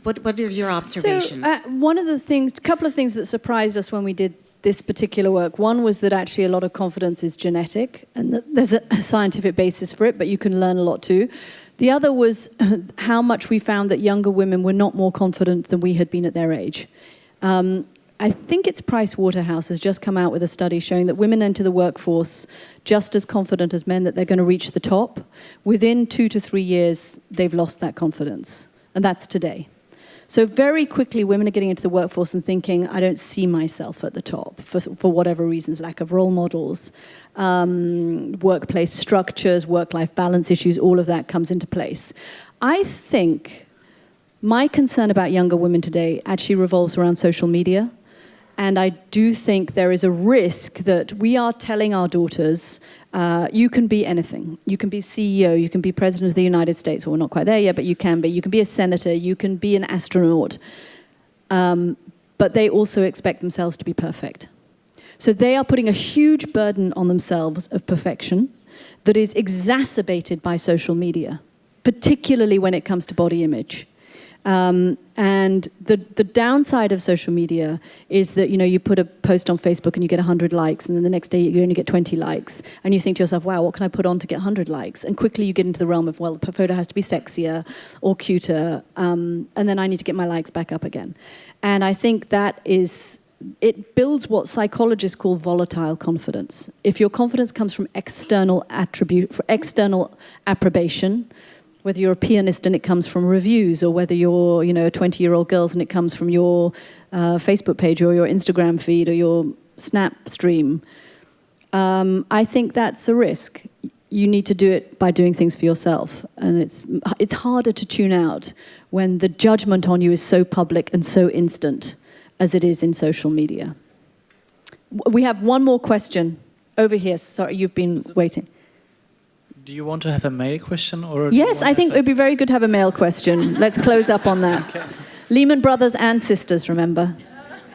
What are your observations? So, a couple of things that surprised us when we did this particular work. One was that actually a lot of confidence is genetic, and that there's a scientific basis for it, but you can learn a lot too. The other was how much we found that younger women were not more confident than we had been at their age. I think it's Price Waterhouse has just come out with a study showing that women enter the workforce just as confident as men that they're going to reach the top. Within 2 to 3 years, they've lost that confidence. And that's today. So very quickly, women are getting into the workforce and thinking, I don't see myself at the top for whatever reasons, lack of role models, workplace structures, work-life balance issues, all of that comes into place. I think my concern about younger women today actually revolves around social media. And I do think there is a risk that we are telling our daughters, you can be anything. You can be CEO, you can be president of the United States. Well, we're not quite there yet, but you can be. You can be a senator, you can be an astronaut. But they also expect themselves to be perfect. So they are putting a huge burden on themselves of perfection that is exacerbated by social media, particularly when it comes to body image. And the downside of social media is that, you know, you put a post on Facebook and you get 100 likes, and then the next day you only get 20 likes. And you think to yourself, wow, what can I put on to get 100 likes? And quickly you get into the realm of, well, the photo has to be sexier or cuter, and then I need to get my likes back up again. And I think it builds what psychologists call volatile confidence. If your confidence comes from external approbation, whether you're a pianist and it comes from reviews, or whether you're, you know, a 20-year-old girl and it comes from your Facebook page or your Instagram feed or your Snap stream, I think that's a risk. You need to do it by doing things for yourself. And it's harder to tune out when the judgment on you is so public and so instant as it is in social media. We have one more question over here. Sorry, you've been waiting. Do you want to have a male question? Or Yes, I think it would be very good to have a male question. Let's close up on that. Okay. Lehman Brothers and sisters, remember?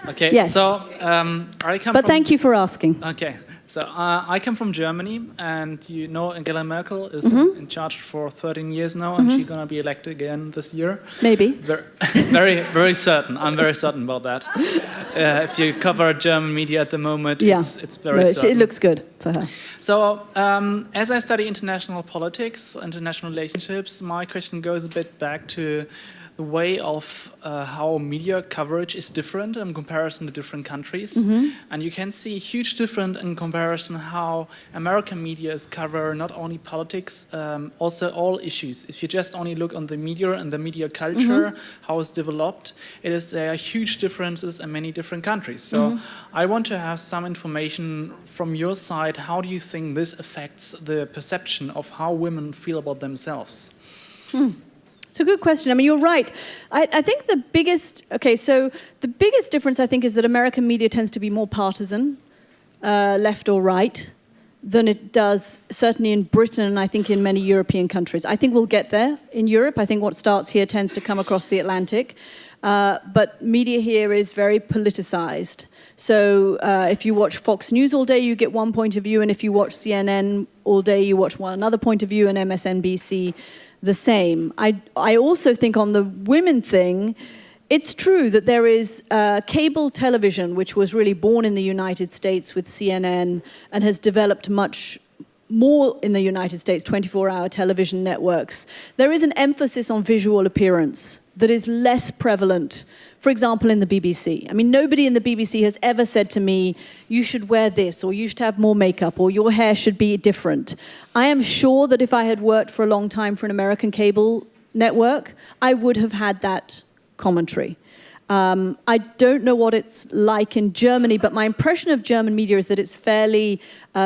Okay, yes. So But thank you for asking. Okay, so I come from Germany, and you know Angela Merkel is in charge for 13 years now, and she's going to be elected again this year. Maybe. Very, very certain. I'm very certain about that. If you cover German media at the moment, it's very certain. It looks good for her. So, as I study international politics, international relationships, my question goes a bit back to the way of how media coverage is different in comparison to different countries. And you can see a huge difference in comparison how American media is cover not only politics, also all issues. If you just only look on the media and the media culture, how it's developed, there are huge differences in many different countries. So I want to have some information from your side. How do you think this affects the perception of how women feel about themselves? It's a good question. I mean, you're right. I think the biggest difference, I think, is that American media tends to be more partisan, left or right, than it does certainly in Britain and I think in many European countries. I think we'll get there in Europe. I think what starts here tends to come across the Atlantic. But media here is very politicized. So if you watch Fox News all day, you get one point of view, and if you watch CNN all day, you watch another point of view, and MSNBC the same. I also think on the women thing, it's true that there is cable television, which was really born in the United States with CNN and has developed much more in the United States, 24-hour television networks. There is an emphasis on visual appearance that is less prevalent, for example, in the BBC. I mean, nobody in the BBC has ever said to me, you should wear this, or you should have more makeup, or your hair should be different. I am sure that if I had worked for a long time for an American cable network, I would have had that commentary. I don't know what it's like in Germany, but my impression of German media is that it's fairly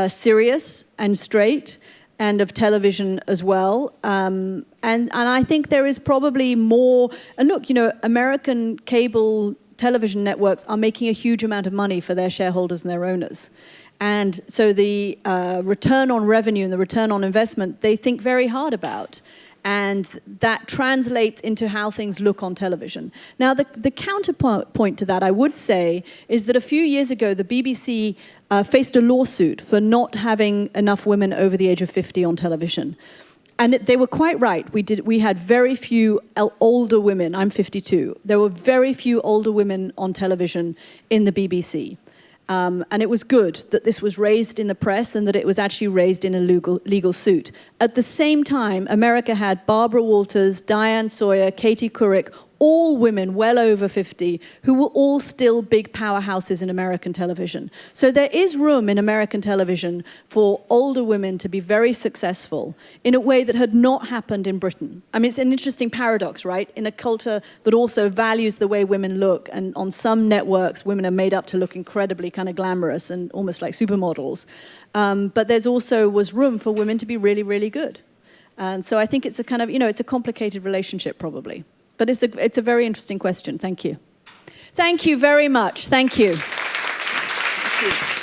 serious and straight, and of television as well. And I think there is probably more, and look, you know, American cable television networks are making a huge amount of money for their shareholders and their owners. And so the return on revenue and the return on investment, they think very hard about. And that translates into how things look on television. Now, the counterpoint to that, I would say, is that a few years ago, the BBC faced a lawsuit for not having enough women over the age of 50 on television. And they were quite right. We had very few older women. I'm 52. There were very few older women on television in the BBC. And it was good that this was raised in the press and that it was actually raised in a legal suit. At the same time, America had Barbara Walters, Diane Sawyer, Katie Couric, all women well over 50, who were all still big powerhouses in American television. So there is room in American television for older women to be very successful in a way that had not happened in Britain. I mean, it's an interesting paradox, right? In a culture that also values the way women look, and on some networks, women are made up to look incredibly kind of glamorous and almost like supermodels. But there's also was room for women to be really, really good. And so I think it's a kind of, you know, it's a complicated relationship probably. But it's a very interesting question. Thank you. Thank you very much. Thank you. Thank you.